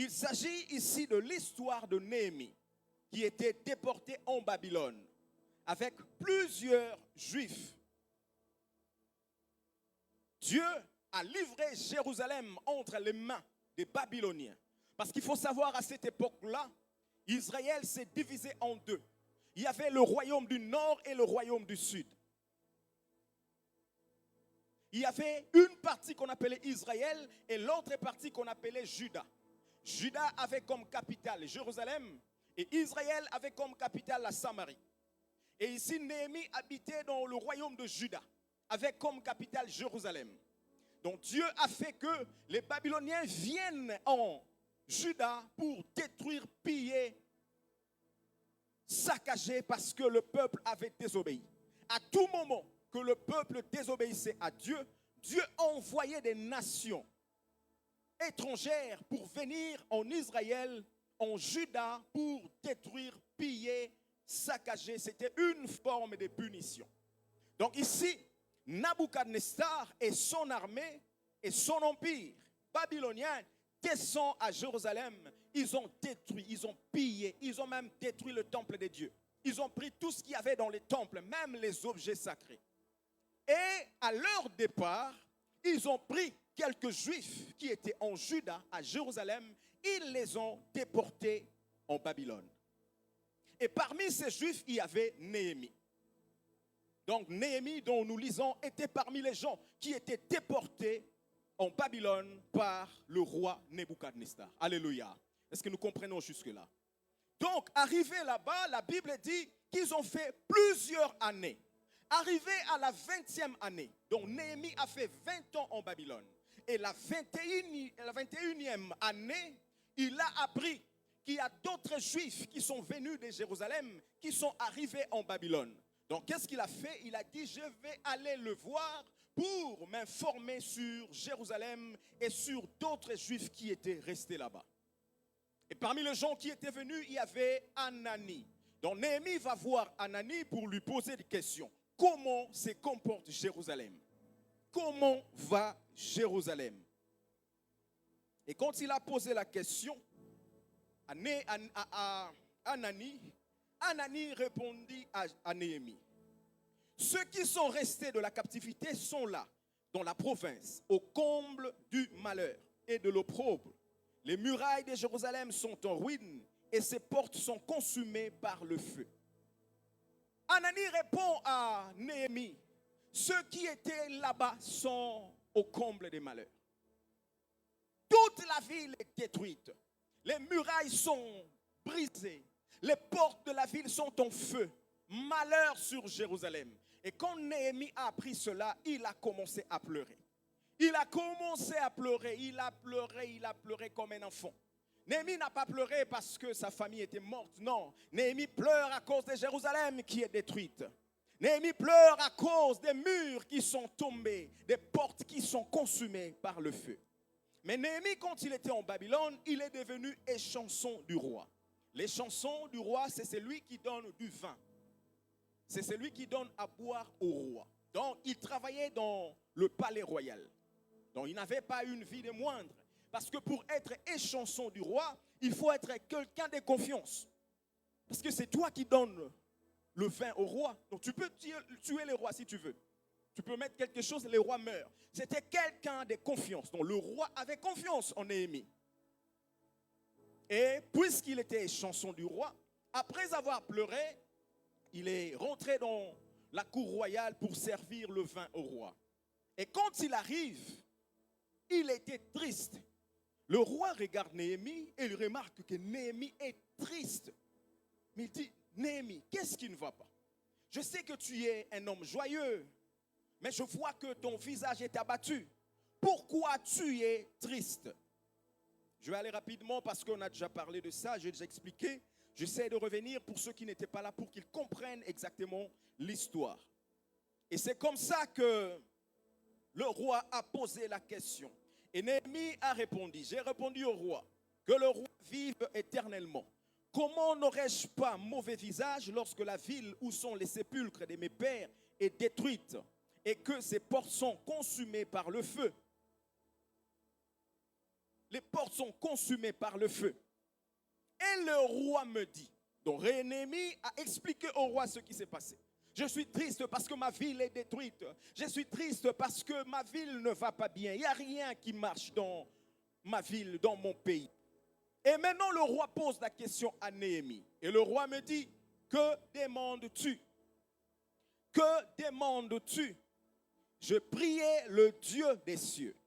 Il s'agit ici de l'histoire de Néhémie, qui était déporté en Babylone avec plusieurs Juifs. Dieu a livré Jérusalem entre les mains des Babyloniens. Parce qu'il faut savoir, à cette époque-là, Israël s'est divisé en deux. Il y avait le royaume du nord et le royaume du sud. Il y avait une partie qu'on appelait Israël et l'autre partie qu'on appelait Juda. Juda avait comme capitale Jérusalem et Israël avait comme capitale la Samarie. Et ici, Néhémie habitait dans le royaume de Juda, avec comme capitale Jérusalem. Donc Dieu a fait que les Babyloniens viennent en Juda pour détruire, piller, saccager parce que le peuple avait désobéi. À tout moment que le peuple désobéissait à Dieu, Dieu envoyait des nations étrangères pour venir en Israël, en Juda, pour détruire, piller, saccager. C'était une forme de punition. Donc ici, Nabuchodonosor et son armée et son empire babylonien descendent à Jérusalem. Ils ont détruit, ils ont pillé, ils ont même détruit le temple de Dieu. Ils ont pris tout ce qu'il y avait dans les temples, même les objets sacrés. Et à leur départ, ils ont pris quelques Juifs qui étaient en Juda, à Jérusalem. Ils les ont déportés en Babylone. Et parmi ces Juifs, il y avait Néhémie. Donc Néhémie, dont nous lisons, était parmi les gens qui étaient déportés en Babylone par le roi Nebuchadnezzar. Alléluia. Est-ce que nous comprenons jusque-là? Donc, arrivés là-bas, la Bible dit qu'ils ont fait plusieurs années. Arrivé à la 20e année, donc Néhémie a fait 20 ans en Babylone. Et la 21e année, il a appris qu'il y a d'autres Juifs qui sont venus de Jérusalem, qui sont arrivés en Babylone. Donc, qu'est-ce qu'il a fait? Il a dit, je vais aller le voir pour m'informer sur Jérusalem et sur d'autres Juifs qui étaient restés là-bas. Et parmi les gens qui étaient venus, il y avait Anani. Donc, Néhémie va voir Anani pour lui poser des questions. Comment se comporte Jérusalem? Comment va Jérusalem? Et quand il a posé la question à Anani, Anani répondit à Néhémie. Ceux qui sont restés de la captivité sont là, dans la province, au comble du malheur et de l'opprobre. Les murailles de Jérusalem sont en ruine et ses portes sont consumées par le feu. Anani répond à Néhémie, ceux qui étaient là-bas sont au comble des malheurs. Toute la ville est détruite. Les murailles sont brisées. Les portes de la ville sont en feu. Malheur sur Jérusalem. Et quand Néhémie a appris cela, il a commencé à pleurer. Il a commencé à pleurer. Il a pleuré comme un enfant. Néhémie n'a pas pleuré parce que sa famille était morte. Non, Néhémie pleure à cause de Jérusalem qui est détruite. Néhémie pleure à cause des murs qui sont tombés, des portes qui sont consumées par le feu. Mais Néhémie, quand il était en Babylone, il est devenu échanson du roi. L'échanson du roi, c'est celui qui donne du vin. C'est celui qui donne à boire au roi. Donc, il travaillait dans le palais royal. Donc, il n'avait pas une vie de moindre. Parce que pour être échanson du roi, il faut être quelqu'un de confiance. Parce que c'est toi qui donnes le vin au roi. Donc, tu peux tuer le roi si tu veux. Tu peux mettre quelque chose et le roi meurt. C'était quelqu'un de confiance. Donc, le roi avait confiance en Néhémie. Et puisqu'il était échanson du roi, après avoir pleuré, il est rentré dans la cour royale pour servir le vin au roi. Et quand il arrive, il était triste. Le roi regarde Néhémie et il remarque que Néhémie est triste. Mais il dit, Néhémie, qu'est-ce qui ne va pas? Je sais que tu es un homme joyeux, mais je vois que ton visage est abattu. Pourquoi tu es triste? Je vais aller rapidement parce qu'on a déjà parlé de ça, j'ai déjà expliqué. J'essaie de revenir pour ceux qui n'étaient pas là pour qu'ils comprennent exactement l'histoire. Et c'est comme ça que le roi a posé la question. Et Néhémie a répondu, j'ai répondu au roi, que le roi vive éternellement. Comment n'aurais-je pas mauvais visage lorsque la ville où sont les sépulcres de mes pères est détruite et que ses portes sont consumées par le feu? les portes sont consumées par le feu. Et le roi me dit, donc Néhémie a expliqué au roi ce qui s'est passé. Je suis triste parce que ma ville est détruite. Je suis triste parce que ma ville ne va pas bien. Il n'y a rien qui marche dans ma ville, dans mon pays. Et maintenant, le roi pose la question à Néhémie. Et le roi me dit, que demandes-tu? Que demandes-tu? Je priais le Dieu des cieux.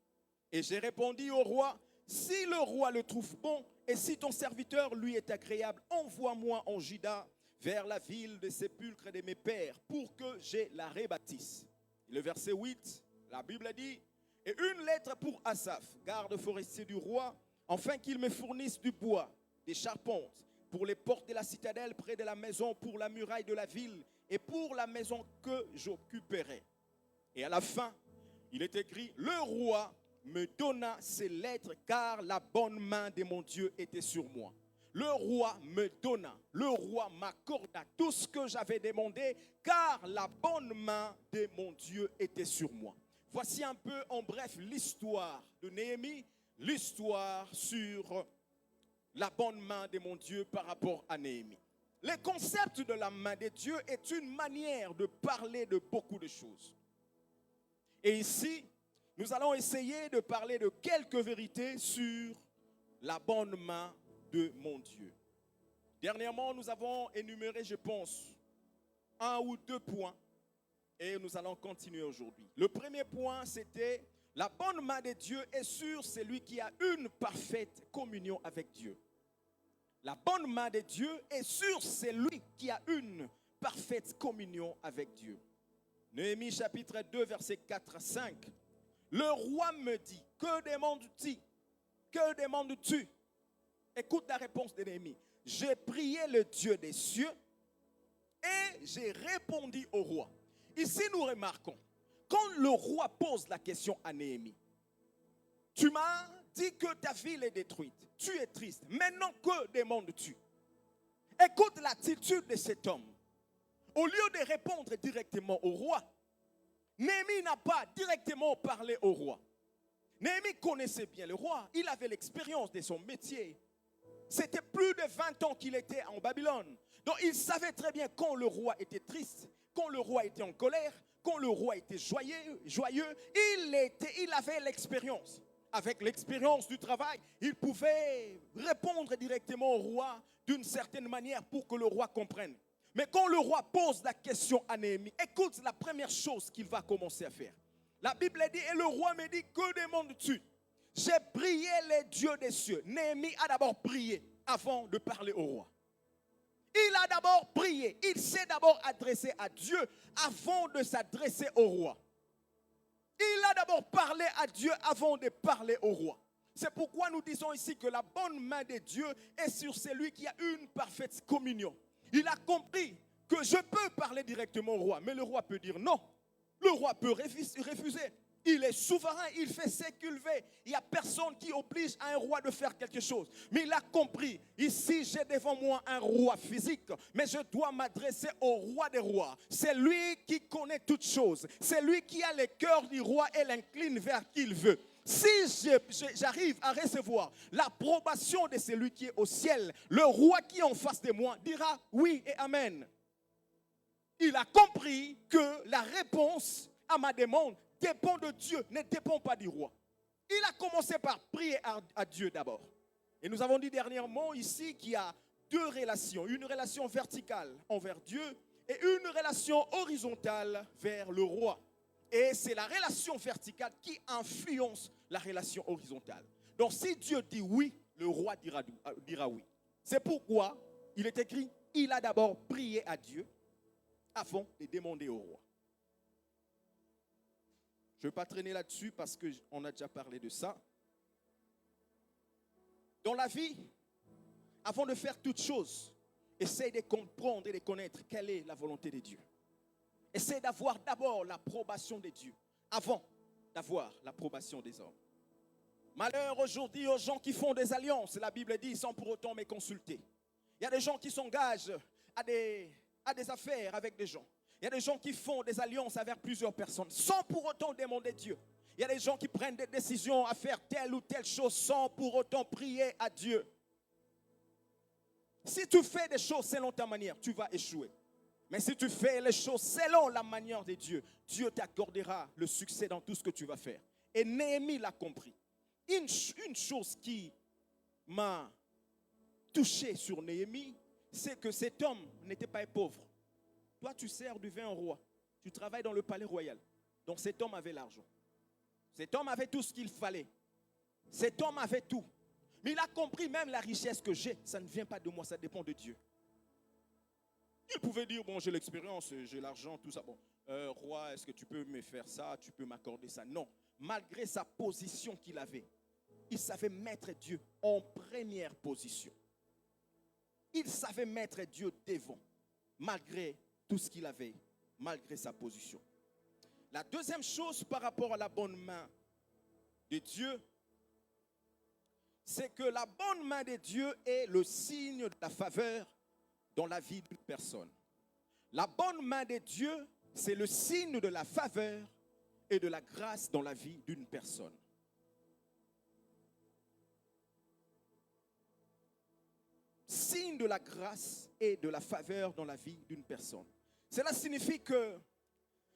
Et j'ai répondu au roi, si le roi le trouve bon, et si ton serviteur lui est agréable, envoie-moi en Juda vers la ville des sépulcres de mes pères pour que je la rebâtisse. Le verset 8, la Bible dit, et une lettre pour Asaph, garde forestier du roi, afin qu'il me fournisse du bois, des charpentes, pour les portes de la citadelle près de la maison, pour la muraille de la ville et pour la maison que j'occuperai. Et à la fin, il est écrit, le roi me donna ces lettres car la bonne main de mon Dieu était sur moi. Le roi me donna, le roi m'accorda tout ce que j'avais demandé car la bonne main de mon Dieu était sur moi. Voici un peu en bref l'histoire de Néhémie, l'histoire sur la bonne main de mon Dieu par rapport à Néhémie. Le concept de la main de Dieu est une manière de parler de beaucoup de choses. Et ici, nous allons essayer de parler de quelques vérités sur la bonne main de mon Dieu. Dernièrement, nous avons énuméré, je pense, 1 ou 2 points et nous allons continuer aujourd'hui. Le premier point, c'était la bonne main de Dieu est sur celui qui a une parfaite communion avec Dieu. La bonne main de Dieu est sur celui qui a une parfaite communion avec Dieu. Néhémie chapitre 2, versets 4 à 5. Le roi me dit, que demandes-tu? Que demandes-tu? Écoute la réponse de Néhémie. J'ai prié le Dieu des cieux et j'ai répondu au roi. Ici, nous remarquons, quand le roi pose la question à Néhémie, tu m'as dit que ta ville est détruite, tu es triste. Maintenant, que demandes-tu? Écoute l'attitude de cet homme. Au lieu de répondre directement au roi, Néhémie n'a pas directement parlé au roi. Néhémie connaissait bien le roi, il avait l'expérience de son métier. C'était plus de 20 ans qu'il était en Babylone. Donc il savait très bien quand le roi était triste, quand le roi était en colère, quand le roi était joyeux, il avait l'expérience. Avec l'expérience du travail, il pouvait répondre directement au roi d'une certaine manière pour que le roi comprenne. Mais quand le roi pose la question à Néhémie, écoute la première chose qu'il va commencer à faire. La Bible dit, et le roi me dit, que demandes-tu? J'ai prié les dieux des cieux. Néhémie a d'abord prié avant de parler au roi. Il a d'abord prié. Il s'est d'abord adressé à Dieu avant de s'adresser au roi. Il a d'abord parlé à Dieu avant de parler au roi. C'est pourquoi nous disons ici que la bonne main de Dieu est sur celui qui a une parfaite communion. Il a compris que je peux parler directement au roi, mais le roi peut dire non. Le roi peut refuser. Il est souverain, il fait ce qu'il veut. Il n'y a personne qui oblige un roi de faire quelque chose. Mais il a compris, ici j'ai devant moi un roi physique, mais je dois m'adresser au roi des rois. C'est lui qui connaît toutes choses. C'est lui qui a le cœur du roi et l'incline vers qui il veut. Si j'arrive à recevoir l'approbation de celui qui est au ciel, le roi qui est en face de moi dira oui et amen. Il a compris que la réponse à ma demande dépend de Dieu, ne dépend pas du roi. Il a commencé par prier à Dieu d'abord. Et nous avons dit dernièrement ici qu'il y a 2 relations. Une relation verticale envers Dieu et une relation horizontale vers le roi. Et c'est la relation verticale qui influence la relation horizontale. Donc si Dieu dit oui, le roi dira oui. C'est pourquoi il est écrit, il a d'abord prié à Dieu avant de demander au roi. Je ne vais pas traîner là-dessus parce qu'on a déjà parlé de ça. Dans la vie, avant de faire toute chose, essaye de comprendre et de connaître quelle est la volonté de Dieu. Essaye d'avoir d'abord l'approbation de Dieu avant d'avoir l'approbation des hommes. Malheur aujourd'hui aux gens qui font des alliances, la Bible dit, sans pour autant me consulter. Il y a des gens qui s'engagent à des affaires avec des gens. Il y a des gens qui font des alliances avec plusieurs personnes sans pour autant demander Dieu. Il y a des gens qui prennent des décisions à faire telle ou telle chose sans pour autant prier à Dieu. Si tu fais des choses selon ta manière, tu vas échouer. Mais si tu fais les choses selon la manière de Dieu, Dieu t'accordera le succès dans tout ce que tu vas faire. Et Néhémie l'a compris. Une chose qui m'a touché sur Néhémie, c'est que cet homme n'était pas pauvre. Toi, tu sers du vin au roi. Tu travailles dans le palais royal. Donc cet homme avait l'argent. Cet homme avait tout ce qu'il fallait. Cet homme avait tout. Mais il a compris même la richesse que j'ai. Ça ne vient pas de moi, ça dépend de Dieu. Il pouvait dire, bon, j'ai l'expérience, j'ai l'argent, tout ça. Bon, roi, est-ce que tu peux me faire ça? Tu peux m'accorder ça? Non. Malgré sa position qu'il avait, il savait mettre Dieu en première position. Il savait mettre Dieu devant, malgré tout ce qu'il avait, malgré sa position. La deuxième chose par rapport à la bonne main de Dieu, c'est que la bonne main de Dieu est le signe de la faveur dans la vie d'une personne. La bonne main de Dieu, c'est le signe de la faveur et de la grâce dans la vie d'une personne. Signe de la grâce et de la faveur dans la vie d'une personne. Cela signifie que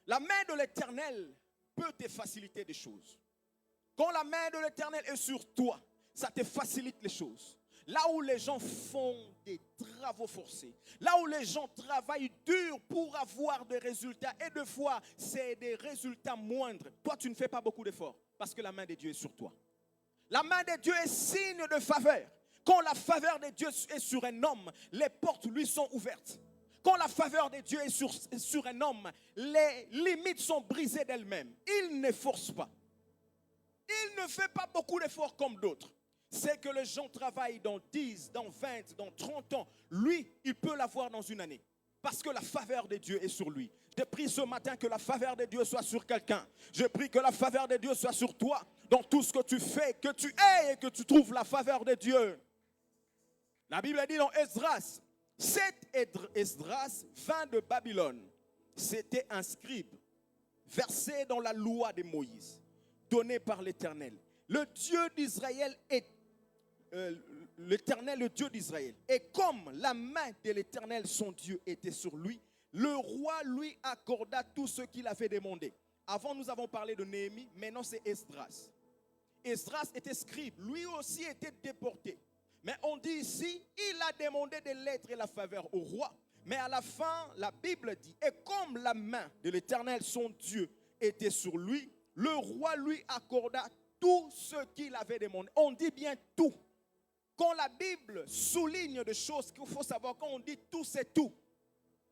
la main de l'Éternel peut te faciliter des choses. Quand la main de l'Éternel est sur toi, ça te facilite les choses. Là où les gens font des travaux forcés, là où les gens travaillent dur pour avoir des résultats, et des fois, c'est des résultats moindres. Toi, tu ne fais pas beaucoup d'efforts parce que la main de Dieu est sur toi. La main de Dieu est signe de faveur. Quand la faveur de Dieu est sur un homme, les portes lui sont ouvertes. Quand la faveur de Dieu est sur un homme, les limites sont brisées d'elles-mêmes. Il ne force pas. Il ne fait pas beaucoup d'efforts comme d'autres. C'est que les gens travaillent dans 10, dans 20, dans 30 ans. Lui, il peut l'avoir dans une année. Parce que la faveur de Dieu est sur lui. Je prie ce matin que la faveur de Dieu soit sur quelqu'un. Je prie que la faveur de Dieu soit sur toi. Dans tout ce que tu fais, que tu aies et que tu trouves la faveur de Dieu. La Bible dit dans Esdras, cet Esdras vint de Babylone. C'était un scribe versé dans la loi de Moïse, donnée par l'Éternel. Le Dieu d'Israël est l'Éternel, le Dieu d'Israël. Et comme la main de l'Éternel, son Dieu, était sur lui, le roi lui accorda tout ce qu'il avait demandé. Avant, nous avons parlé de Néhémie, maintenant c'est Esdras. Esdras était scribe, lui aussi était déporté. Mais on dit ici, il a demandé des lettres et la faveur au roi. Mais à la fin, la Bible dit, et comme la main de l'Éternel, son Dieu, était sur lui, le roi lui accorda tout ce qu'il avait demandé. On dit bien tout. Quand la Bible souligne des choses qu'il faut savoir, quand on dit tout, c'est tout.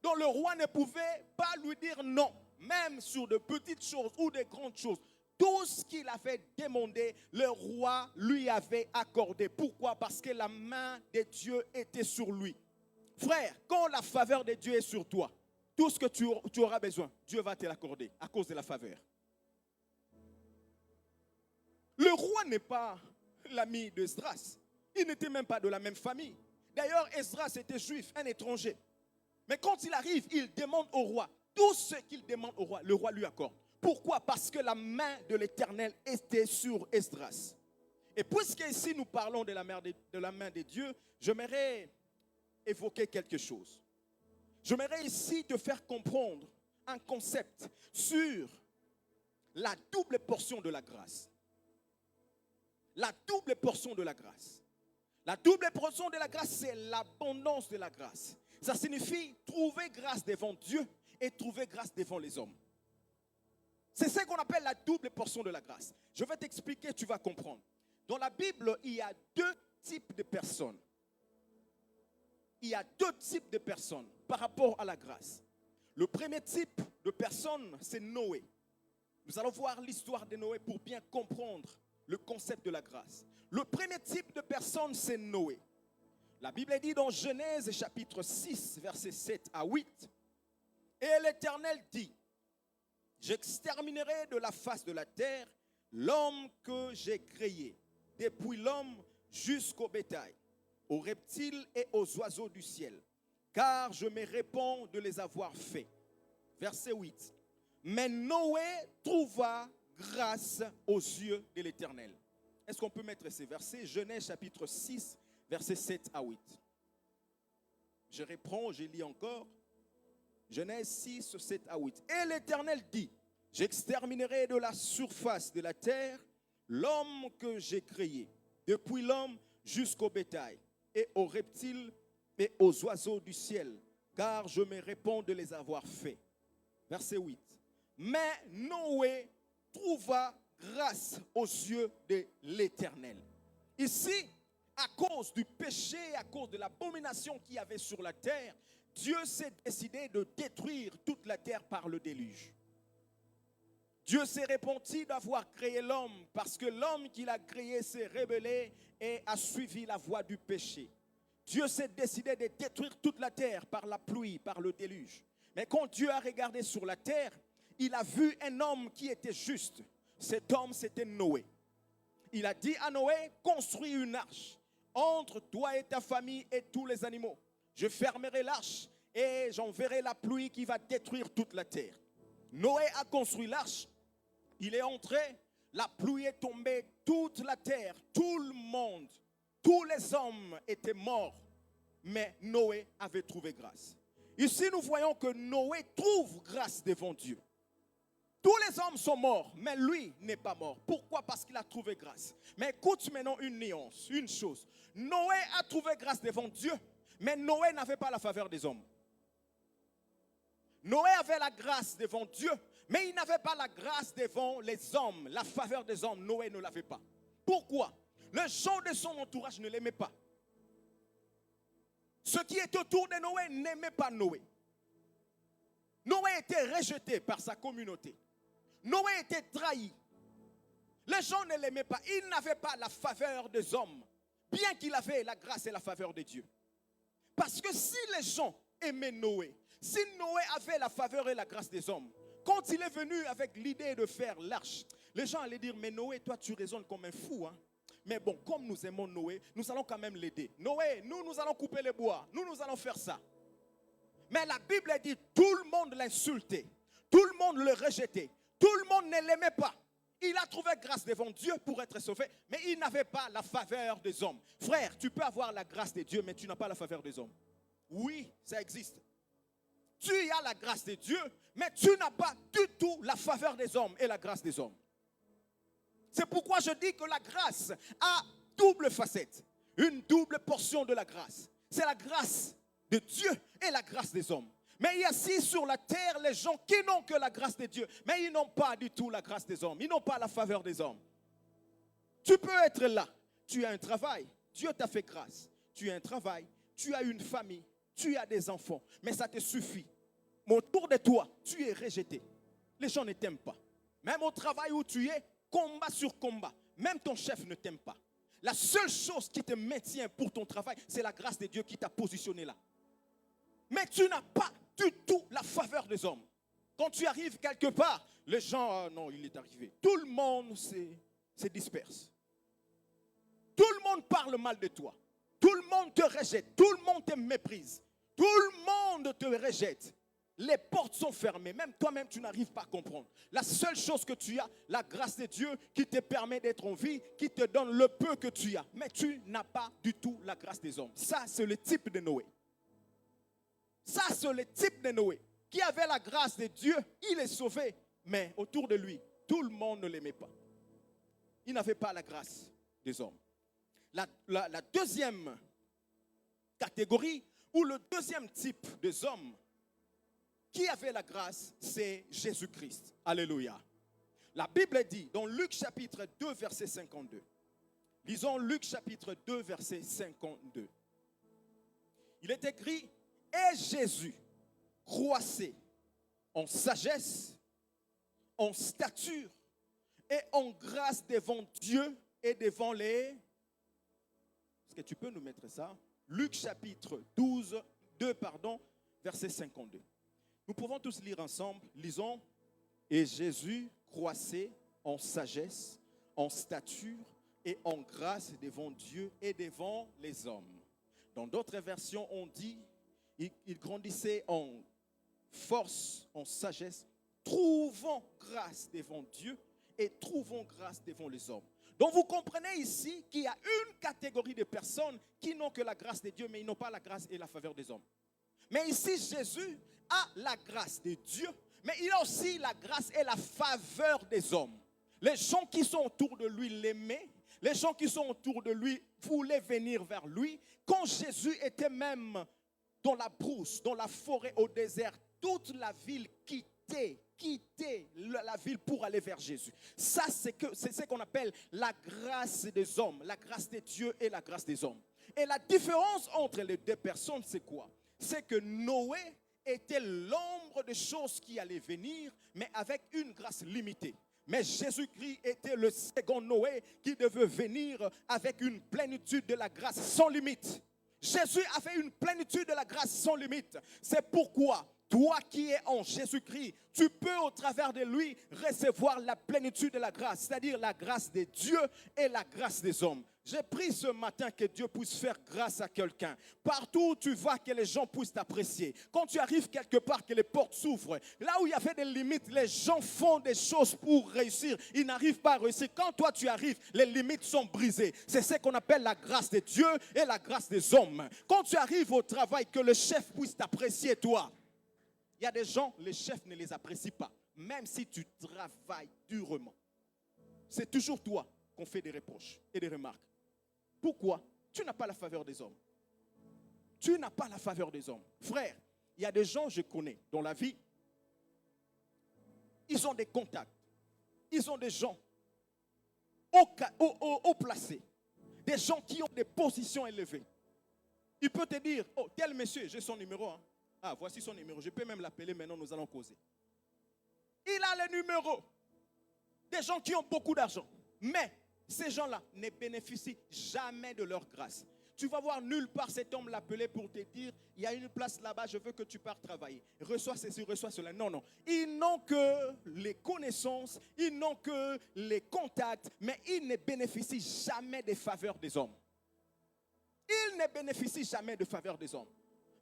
Donc le roi ne pouvait pas lui dire non, même sur de petites choses ou de grandes choses. Tout ce qu'il avait demandé, le roi lui avait accordé. Pourquoi? Parce que la main de Dieu était sur lui. Frère, quand la faveur de Dieu est sur toi, tout ce que tu auras besoin, Dieu va te l'accorder à cause de la faveur. Le roi n'est pas l'ami d'Esdras. Il n'était même pas de la même famille. D'ailleurs, Esdras était juif, un étranger. Mais quand il arrive, il demande au roi. Tout ce qu'il demande au roi, le roi lui accorde. Pourquoi? Parce que la main de l'Éternel était sur Esdras. Et puisque ici nous parlons de la main de Dieu, j'aimerais évoquer quelque chose. J'aimerais ici te faire comprendre un concept sur la double portion de la grâce. La double portion de la grâce. La double portion de la grâce, c'est l'abondance de la grâce. Ça signifie trouver grâce devant Dieu et trouver grâce devant les hommes. C'est ce qu'on appelle la double portion de la grâce. Je vais t'expliquer, tu vas comprendre. Dans la Bible, il y a deux types de personnes. Il y a deux types de personnes par rapport à la grâce. Le premier type de personne, c'est Noé. Nous allons voir l'histoire de Noé pour bien comprendre le concept de la grâce. Le premier type de personne, c'est Noé. La Bible dit dans Genèse chapitre 6, versets 7 à 8, « Et l'Éternel dit, j'exterminerai de la face de la terre l'homme que j'ai créé, depuis l'homme jusqu'au bétail, aux reptiles et aux oiseaux du ciel, car je me répands de les avoir faits. » Verset 8. « Mais Noé trouva grâce aux yeux de l'Éternel. Est-ce qu'on peut mettre ces versets? Genèse chapitre 6, versets 7 à 8. Je reprends, je lis encore. Genèse 6, 7 à 8. Et l'Éternel dit, j'exterminerai de la surface de la terre l'homme que j'ai créé, depuis l'homme jusqu'au bétail, et aux reptiles et aux oiseaux du ciel, car je me réponds de les avoir faits. Verset 8. Mais Noé trouva grâce aux yeux de l'Éternel. Ici, à cause du péché, à cause de l'abomination qu'il y avait sur la terre, Dieu s'est décidé de détruire toute la terre par le déluge. Dieu s'est repenti d'avoir créé l'homme parce que l'homme qu'il a créé s'est rebellé et a suivi la voie du péché. Dieu s'est décidé de détruire toute la terre par la pluie, par le déluge. Mais quand Dieu a regardé sur la terre, il a vu un homme qui était juste. Cet homme, c'était Noé. Il a dit à Noé, construis une arche entre toi et ta famille et tous les animaux. Je fermerai l'arche et j'enverrai la pluie qui va détruire toute la terre. Noé a construit l'arche, il est entré, la pluie est tombée, toute la terre, tout le monde, tous les hommes étaient morts, mais Noé avait trouvé grâce. Ici, nous voyons que Noé trouve grâce devant Dieu. Tous les hommes sont morts, mais lui n'est pas mort. Pourquoi? Parce qu'il a trouvé grâce. Mais écoute maintenant une nuance, une chose. Noé a trouvé grâce devant Dieu, mais Noé n'avait pas la faveur des hommes. Noé avait la grâce devant Dieu, mais il n'avait pas la grâce devant les hommes. La faveur des hommes, Noé ne l'avait pas. Pourquoi? Les gens de son entourage ne l'aimaient pas. Ceux qui étaient autour de Noé n'aimaient pas Noé. Noé était rejeté par sa communauté. Noé était trahi. Les gens ne l'aimaient pas. Il n'avait pas la faveur des hommes, bien qu'il avait la grâce et la faveur de Dieu. Parce que si les gens aimaient Noé, si Noé avait la faveur et la grâce des hommes, quand il est venu avec l'idée de faire l'arche, les gens allaient dire, mais Noé, toi tu raisonnes comme un fou, hein? Mais bon, comme nous aimons Noé, nous allons quand même l'aider. Noé, nous allons couper les bois, nous allons faire ça. Mais la Bible dit, tout le monde l'insultait, tout le monde le rejetait, tout le monde ne l'aimait pas. Il a trouvé grâce devant Dieu pour être sauvé, mais il n'avait pas la faveur des hommes. Frère, tu peux avoir la grâce de Dieu, mais tu n'as pas la faveur des hommes. Oui, ça existe. Tu as la grâce de Dieu, mais tu n'as pas du tout la faveur des hommes et la grâce des hommes. C'est pourquoi je dis que la grâce a double facette, une double portion de la grâce. C'est la grâce de Dieu et la grâce des hommes. Mais il y a ici sur la terre les gens qui n'ont que la grâce de Dieu, mais ils n'ont pas du tout la grâce des hommes. Ils n'ont pas la faveur des hommes. Tu peux être là, tu as un travail, Dieu t'a fait grâce. Tu as un travail, tu as une famille, tu as des enfants, mais ça te suffit. Mais autour de toi, tu es rejeté. Les gens ne t'aiment pas. Même au travail où tu es, combat sur combat, même ton chef ne t'aime pas. La seule chose qui te maintient pour ton travail, c'est la grâce de Dieu qui t'a positionné là. Mais tu n'as pas du tout la faveur des hommes. Quand tu arrives quelque part, les gens, non, il est arrivé. Tout le monde se disperse. Tout le monde parle mal de toi. Tout le monde te rejette. Tout le monde te méprise. Tout le monde te rejette. Les portes sont fermées. Même toi-même, tu n'arrives pas à comprendre. La seule chose que tu as, la grâce de Dieu qui te permet d'être en vie, qui te donne le peu que tu as. Mais tu n'as pas du tout la grâce des hommes. Ça, c'est le type de Noé. Ça, c'est le type de Noé. Qui avait la grâce de Dieu, il est sauvé. Mais autour de lui, tout le monde ne l'aimait pas. Il n'avait pas la grâce des hommes. La deuxième catégorie, ou le deuxième type des hommes qui avait la grâce, c'est Jésus-Christ. Alléluia. La Bible dit dans Luc chapitre 2, verset 52. Lisons Luc chapitre 2, verset 52. Il est écrit, et Jésus croissait en sagesse, en stature et en grâce devant Dieu et devant les... Est-ce que tu peux nous mettre ça? Luc chapitre 2, verset 52. Nous pouvons tous lire ensemble. Lisons. Et Jésus croissait en sagesse, en stature et en grâce devant Dieu et devant les hommes. Dans d'autres versions, on dit, il grandissait en force, en sagesse, trouvant grâce devant Dieu et trouvons grâce devant les hommes. Donc vous comprenez ici qu'il y a une catégorie de personnes qui n'ont que la grâce de Dieu, mais ils n'ont pas la grâce et la faveur des hommes. Mais ici, Jésus a la grâce de Dieu, mais il a aussi la grâce et la faveur des hommes. Les gens qui sont autour de lui l'aimaient, les gens qui sont autour de lui voulaient venir vers lui. Quand Jésus était même dans la brousse, dans la forêt, au désert, toute la ville quittait la ville pour aller vers Jésus. Ça, c'est ce qu'on appelle la grâce des hommes, la grâce de Dieu et la grâce des hommes. Et la différence entre les deux personnes, c'est quoi? C'est que Noé était l'ombre des choses qui allaient venir, mais avec une grâce limitée. Mais Jésus-Christ était le second Noé qui devait venir avec une plénitude de la grâce sans limite. Jésus avait une plénitude de la grâce sans limite. C'est pourquoi toi qui es en Jésus-Christ, tu peux au travers de lui recevoir la plénitude de la grâce, c'est-à-dire la grâce de Dieu et la grâce des hommes. J'ai pris ce matin que Dieu puisse faire grâce à quelqu'un. Partout où tu vas, que les gens puissent t'apprécier. Quand tu arrives quelque part, que les portes s'ouvrent. Là où il y avait des limites, les gens font des choses pour réussir. Ils n'arrivent pas à réussir. Quand toi tu arrives, les limites sont brisées. C'est ce qu'on appelle la grâce de Dieu et la grâce des hommes. Quand tu arrives au travail, que le chef puisse t'apprécier toi. Il y a des gens, les chefs ne les apprécient pas. Même si tu travailles durement. C'est toujours toi qu'on fait des reproches et des remarques. Pourquoi? Tu n'as pas la faveur des hommes. Tu n'as pas la faveur des hommes. Frère, il y a des gens, je connais, dans la vie, ils ont des contacts. Ils ont des gens haut placés. Des gens qui ont des positions élevées. Il peut te dire, oh, tel monsieur, j'ai son numéro. Hein. Ah, voici son numéro. Je peux même l'appeler, maintenant nous allons causer. Il a le numéro des gens qui ont beaucoup d'argent. Mais ces gens-là ne bénéficient jamais de leur grâce. Tu vas voir nulle part cet homme l'appeler pour te dire, il y a une place là-bas, je veux que tu partes travailler. Reçois ceci, reçois cela. Non, non. Ils n'ont que les connaissances, ils n'ont que les contacts, mais ils ne bénéficient jamais des faveurs des hommes. Ils ne bénéficient jamais de faveurs des hommes.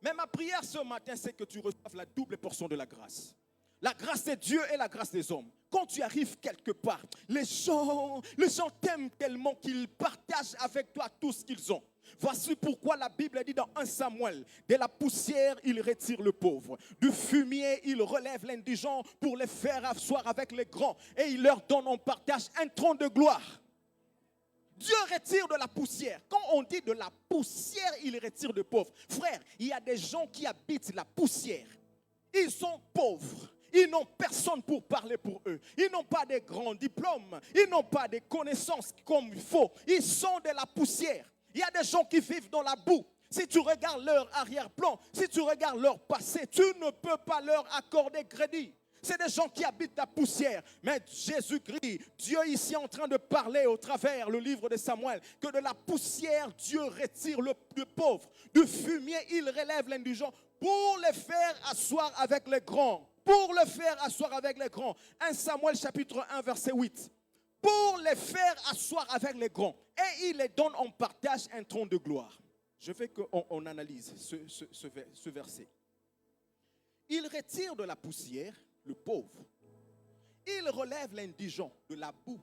Mais ma prière ce matin, c'est que tu reçoives la double portion de la grâce. La grâce de Dieu et la grâce des hommes. Quand tu arrives quelque part, les gens t'aiment tellement qu'ils partagent avec toi tout ce qu'ils ont. Voici pourquoi la Bible dit dans 1 Samuel, de la poussière, il retire le pauvre. Du fumier, il relève l'indigent pour les faire asseoir avec les grands. Et il leur donne en partage un trône de gloire. Dieu retire de la poussière. Quand on dit de la poussière, il retire de pauvres. Frère, il y a des gens qui habitent la poussière. Ils sont pauvres. Ils n'ont personne pour parler pour eux. Ils n'ont pas de grands diplômes. Ils n'ont pas de connaissances comme il faut. Ils sont de la poussière. Il y a des gens qui vivent dans la boue. Si tu regardes leur arrière-plan, si tu regardes leur passé, tu ne peux pas leur accorder crédit. C'est des gens qui habitent la poussière. Mais Jésus-Christ, Dieu ici est en train de parler au travers le livre de Samuel, que de la poussière, Dieu retire le pauvre. Du fumier, il relève l'indigent pour les faire asseoir avec les grands. Pour le faire asseoir avec les grands. 1 Samuel chapitre 1 verset 8. Pour les faire asseoir avec les grands. Et il les donne en partage un trône de gloire. Je veux qu'on analyse ce verset. Il retire de la poussière le pauvre. Il relève l'indigent de la boue.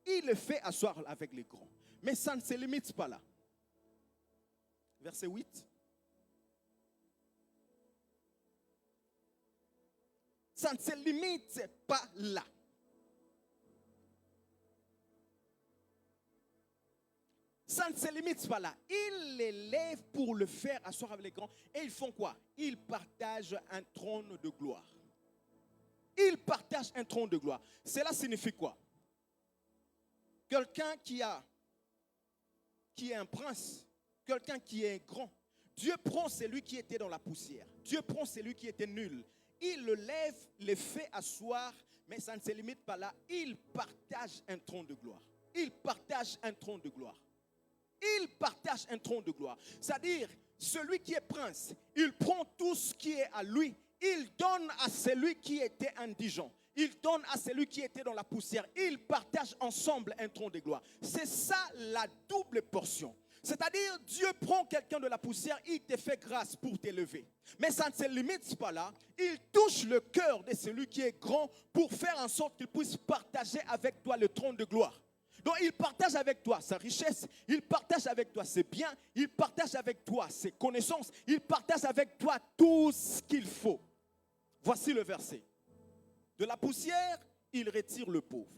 Il le fait asseoir avec les grands. Mais ça ne se limite pas là. Verset 8. Ça ne se limite pas là. Ça ne se limite pas là. Ils l'élèvent pour le faire asseoir avec les grands. Et ils font quoi? Ils partagent un trône de gloire. Ils partagent un trône de gloire. Cela signifie quoi? Quelqu'un qui est un prince, quelqu'un qui est grand. Dieu prend celui qui était dans la poussière. Dieu prend celui qui était nul. Il le lève, le fait asseoir, mais ça ne se limite pas là. Il partage un trône de gloire. Il partage un trône de gloire. Il partage un trône de gloire. C'est-à-dire, celui qui est prince, il prend tout ce qui est à lui. Il donne à celui qui était indigent. Il donne à celui qui était dans la poussière. Ils partagent ensemble un trône de gloire. C'est ça la double portion. C'est-à-dire, Dieu prend quelqu'un de la poussière, il te fait grâce pour t'élever. Mais ça ne se limite pas là. Il touche le cœur de celui qui est grand pour faire en sorte qu'il puisse partager avec toi le trône de gloire. Donc, il partage avec toi sa richesse, il partage avec toi ses biens, il partage avec toi ses connaissances, il partage avec toi tout ce qu'il faut. Voici le verset. De la poussière, il retire le pauvre.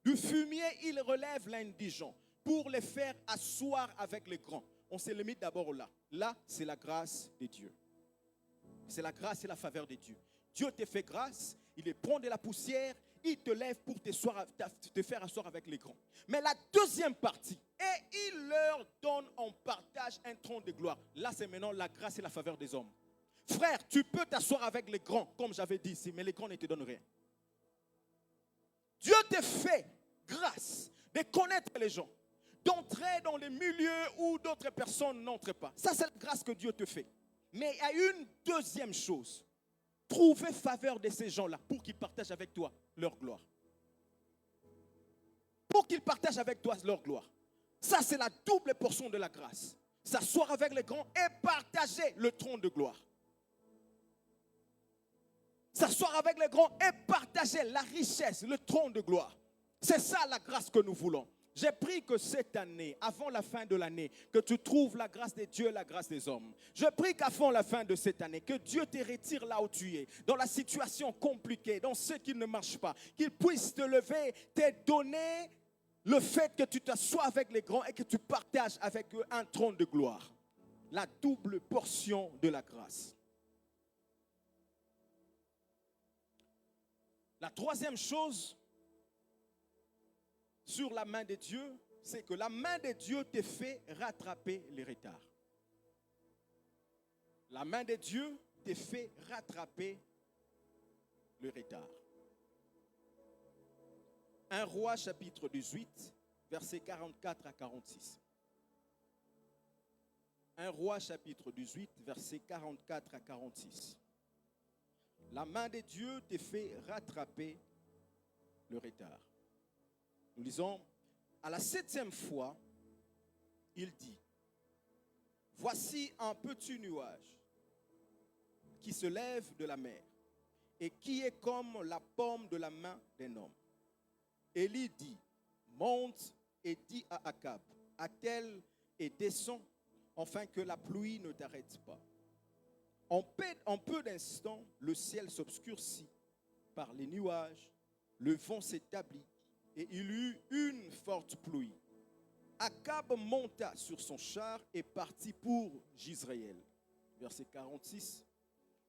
Du fumier, il relève l'indigent pour les faire asseoir avec les grands. On se limite d'abord là. Là, c'est la grâce de Dieu. C'est la grâce et la faveur de Dieu. Dieu te fait grâce, il les prend de la poussière, il te lève pour te faire asseoir avec les grands. Mais la deuxième partie, et il leur donne en partage un trône de gloire. Là, c'est maintenant la grâce et la faveur des hommes. Frère, tu peux t'asseoir avec les grands, comme j'avais dit ici, mais les grands ne te donnent rien. Dieu te fait grâce de connaître les gens, d'entrer dans les milieux où d'autres personnes n'entrent pas. Ça, c'est la grâce que Dieu te fait. Mais il y a une deuxième chose. Trouver faveur de ces gens-là pour qu'ils partagent avec toi leur gloire. Pour qu'ils partagent avec toi leur gloire. Ça, c'est la double portion de la grâce. S'asseoir avec les grands et partager le trône de gloire. S'asseoir avec les grands et partager la richesse, le trône de gloire. C'est ça la grâce que nous voulons. J'ai pris que cette année, avant la fin de l'année, que tu trouves la grâce de Dieu et la grâce des hommes. Je prie qu'avant la fin de cette année, que Dieu te retire là où tu es, dans la situation compliquée, dans ce qui ne marche pas, qu'il puisse te lever, te donner le fait que tu t'assoies avec les grands et que tu partages avec eux un trône de gloire. La double portion de la grâce. La troisième chose sur la main de Dieu, c'est que la main de Dieu te fait rattraper les retards. La main de Dieu te fait rattraper le retard. 1 Roi chapitre 18, versets 44 à 46. 1 Roi chapitre 18, versets 44 à 46. La main de Dieu te fait rattraper le retard. Nous lisons, à la 7e fois, il dit, voici un petit nuage qui se lève de la mer et qui est comme la paume de la main d'un homme. Élie dit, monte et dis à Akab, attelle et descends, afin que la pluie ne t'arrête pas. En peu d'instants, le ciel s'obscurcit par les nuages, le vent s'établit et il eut une forte pluie. Akab monta sur son char et partit pour Jizréel. Verset 46.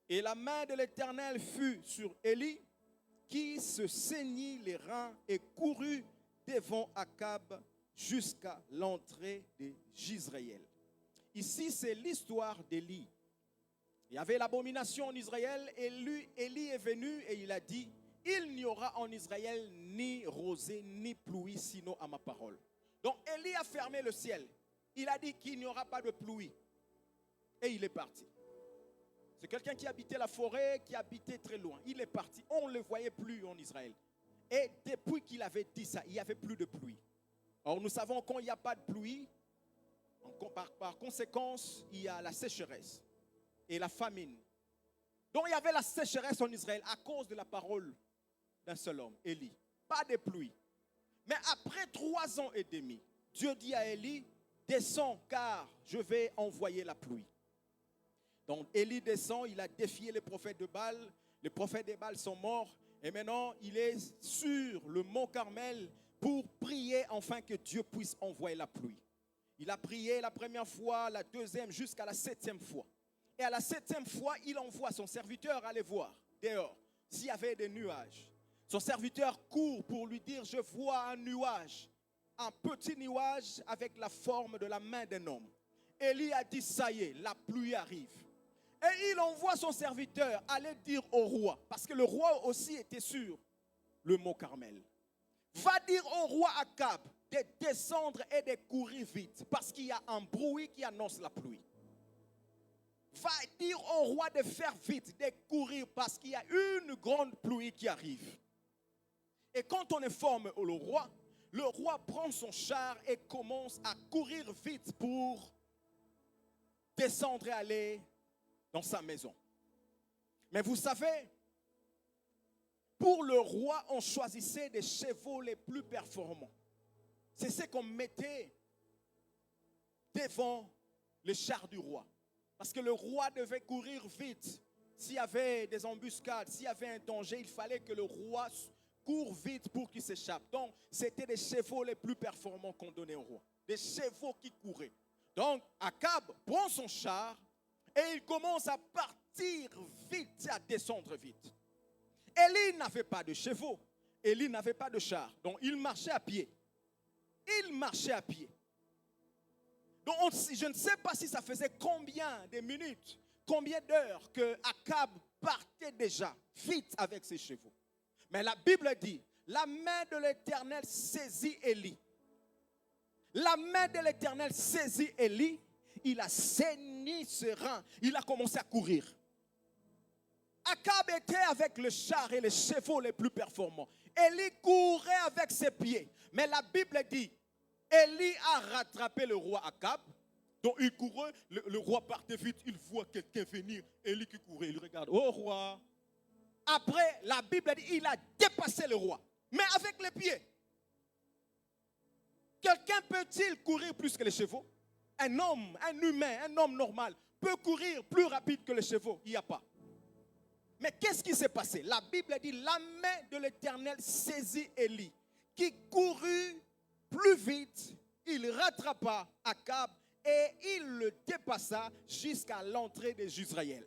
Et la main de l'Éternel fut sur Élie, qui se saignit les reins et courut devant Akab jusqu'à l'entrée de Jizréel. Ici, c'est l'histoire d'Élie. Il y avait l'abomination en Israël et Élie est venu et il a dit, il n'y aura en Israël ni rosée ni pluie sinon à ma parole. Donc Élie a fermé le ciel. Il a dit qu'il n'y aura pas de pluie. Et il est parti. C'est quelqu'un qui habitait la forêt, qui habitait très loin. Il est parti. On ne le voyait plus en Israël. Et depuis qu'il avait dit ça, il n'y avait plus de pluie. Or nous savons quand il n'y a pas de pluie, par conséquence, il y a la sécheresse et la famine. Donc il y avait la sécheresse en Israël à cause de la parole d'un seul homme, Élie. Pas de pluie. Mais après 3 ans et demi, Dieu dit à Élie, descends car je vais envoyer la pluie. Donc Élie descend, il a défié les prophètes de Baal. Les prophètes de Baal sont morts. Et maintenant, il est sur le mont Carmel pour prier afin que Dieu puisse envoyer la pluie. Il a prié la première fois, la deuxième, jusqu'à la 7e fois. Et à la 7e fois, il envoie son serviteur aller voir dehors s'il y avait des nuages. Son serviteur court pour lui dire, je vois un nuage, un petit nuage avec la forme de la main d'un homme. Élie a dit, ça y est, la pluie arrive. Et il envoie son serviteur aller dire au roi, parce que le roi aussi était sur le mont Carmel. Va dire au roi Akab de descendre et de courir vite, parce qu'il y a un bruit qui annonce la pluie. Va dire au roi de faire vite, de courir, parce qu'il y a une grande pluie qui arrive. Et quand on informe le roi le roi prend son char et commence à courir vite pour descendre et aller dans sa maison. Mais vous savez, pour le roi, on choisissait des chevaux les plus performants. C'est ce qu'on mettait devant le char du roi. Parce que le roi devait courir vite. S'il y avait des embuscades, s'il y avait un danger, il fallait que le roi court vite pour qu'il s'échappe. Donc, c'était des chevaux les plus performants qu'on donnait au roi. Des chevaux qui couraient. Donc, Akab prend son char et il commence à partir vite, à descendre vite. Élie n'avait pas de chevaux. Élie n'avait pas de char. Donc, il marchait à pied. Il marchait à pied. Donc, je ne sais pas si ça faisait combien de minutes, combien d'heures que Akab partait déjà vite avec ses chevaux. Mais la Bible dit, la main de l'Éternel saisit Élie. La main de l'Éternel saisit Élie. Il a saigné ses reins. Il a commencé à courir. Akab était avec le char et les chevaux les plus performants. Élie courait avec ses pieds. Mais la Bible dit, Élie a rattrapé le roi Akab. Donc il courait, le roi partait vite. Il voit quelqu'un venir. Élie qui courait, il regarde. Oh roi. Après, la Bible dit, il a dépassé le roi. Mais avec les pieds. Quelqu'un peut-il courir plus que les chevaux? Un homme, un humain, un homme normal peut courir plus rapide que les chevaux. Il n'y a pas. Mais qu'est-ce qui s'est passé? La Bible dit, la main de l'Éternel saisit Élie, qui courut plus vite. Il rattrapa Akab et il le dépassa jusqu'à l'entrée de Jezreel.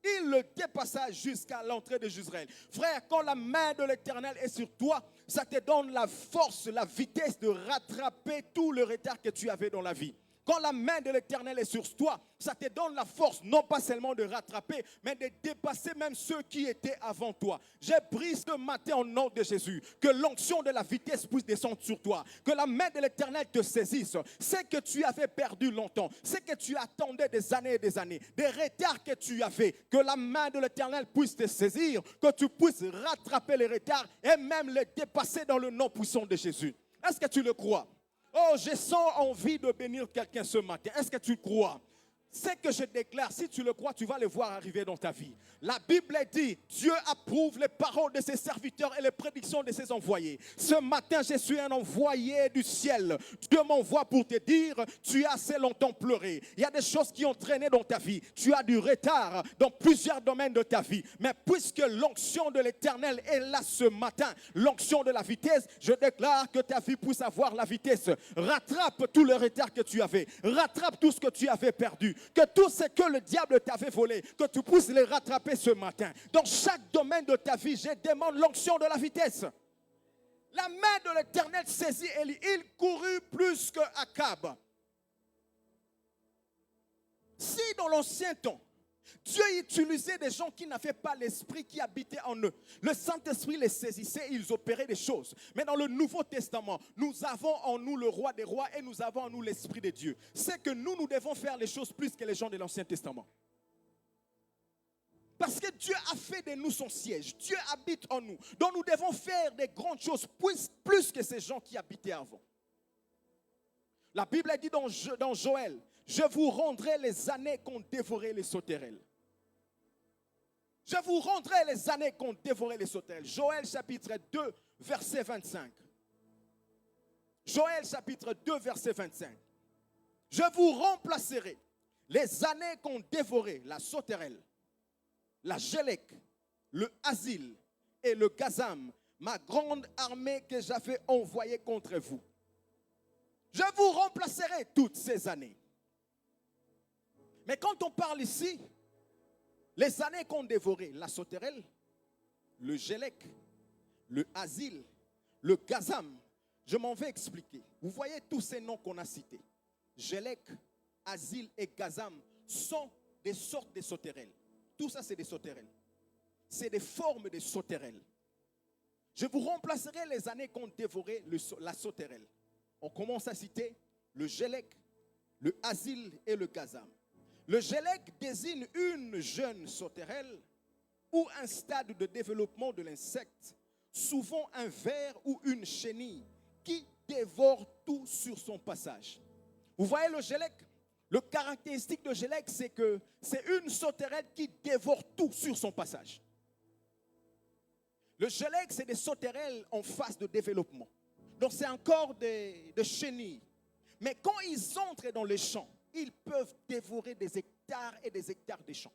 Il le dépassa jusqu'à l'entrée de Jezreel. Frère, quand la main de l'Éternel est sur toi, ça te donne la force, la vitesse de rattraper tout le retard que tu avais dans la vie. Quand la main de l'Éternel est sur toi, ça te donne la force, non pas seulement de rattraper, mais de dépasser même ceux qui étaient avant toi. J'ai pris ce matin au nom de Jésus, que l'onction de la vitesse puisse descendre sur toi, que la main de l'Éternel te saisisse. Ce que tu avais perdu longtemps, ce que tu attendais des années et des années, des retards que tu avais, que la main de l'Éternel puisse te saisir, que tu puisses rattraper les retards et même les dépasser dans le nom puissant de Jésus. Est-ce que tu le crois? Oh, je sens envie de bénir quelqu'un ce matin. Est-ce que tu crois? Ce que je déclare, si tu le crois, tu vas le voir arriver dans ta vie. La Bible dit, Dieu approuve les paroles de ses serviteurs et les prédictions de ses envoyés. Ce matin, je suis un envoyé du ciel. Dieu m'envoie pour te dire, tu as assez longtemps pleuré. Il y a des choses qui ont traîné dans ta vie. Tu as du retard dans plusieurs domaines de ta vie. Mais puisque l'onction de l'Éternel est là ce matin, l'onction de la vitesse, je déclare que ta vie puisse avoir la vitesse. Rattrape tout le retard que tu avais. Rattrape tout ce que tu avais perdu. Que tout ce que le diable t'avait volé, que tu puisses les rattraper ce matin. Dans chaque domaine de ta vie, je demande l'onction de la vitesse. La main de l'Éternel saisit Élie. Il courut plus que Akab. Si dans l'ancien temps, Dieu utilisait des gens qui n'avaient pas l'esprit qui habitait en eux, le Saint-Esprit les saisissait et ils opéraient des choses. Mais dans le Nouveau Testament, nous avons en nous le roi des rois et nous avons en nous l'Esprit de Dieu. C'est que nous devons faire les choses plus que les gens de l'Ancien Testament. Parce que Dieu a fait de nous son siège. Dieu habite en nous. Donc nous devons faire des grandes choses plus que ces gens qui habitaient avant. La Bible dit dans Joël, je vous rendrai les années qu'ont dévoré les sauterelles. Je vous rendrai les années qu'ont dévoré les sauterelles. Joël chapitre 2, verset 25. Joël chapitre 2, verset 25. Je vous remplacerai les années qu'ont dévoré la sauterelle, la gélec, le asile et le gazam, ma grande armée que j'avais envoyée contre vous. Je vous remplacerai toutes ces années. Mais quand on parle ici, les années qu'ont dévoré la sauterelle, le gélec, le asile, le gazam, je m'en vais expliquer. Vous voyez tous ces noms qu'on a cités. Gélec, asile et gazam sont des sortes de sauterelles. Tout ça, c'est des sauterelles. C'est des formes de sauterelles. Je vous remplacerai les années qu'ont dévoré la sauterelle. On commence à citer le gélec, le asile et le gazam. Le gélec désigne une jeune sauterelle ou un stade de développement de l'insecte, souvent un ver ou une chenille, qui dévore tout sur son passage. Vous voyez le gélec? Le caractéristique de gélec, c'est que c'est une sauterelle qui dévore tout sur son passage. Le gélec, c'est des sauterelles en phase de développement. Donc c'est encore des chenilles. Mais quand ils entrent dans les champs, ils peuvent dévorer des hectares et des hectares de champs.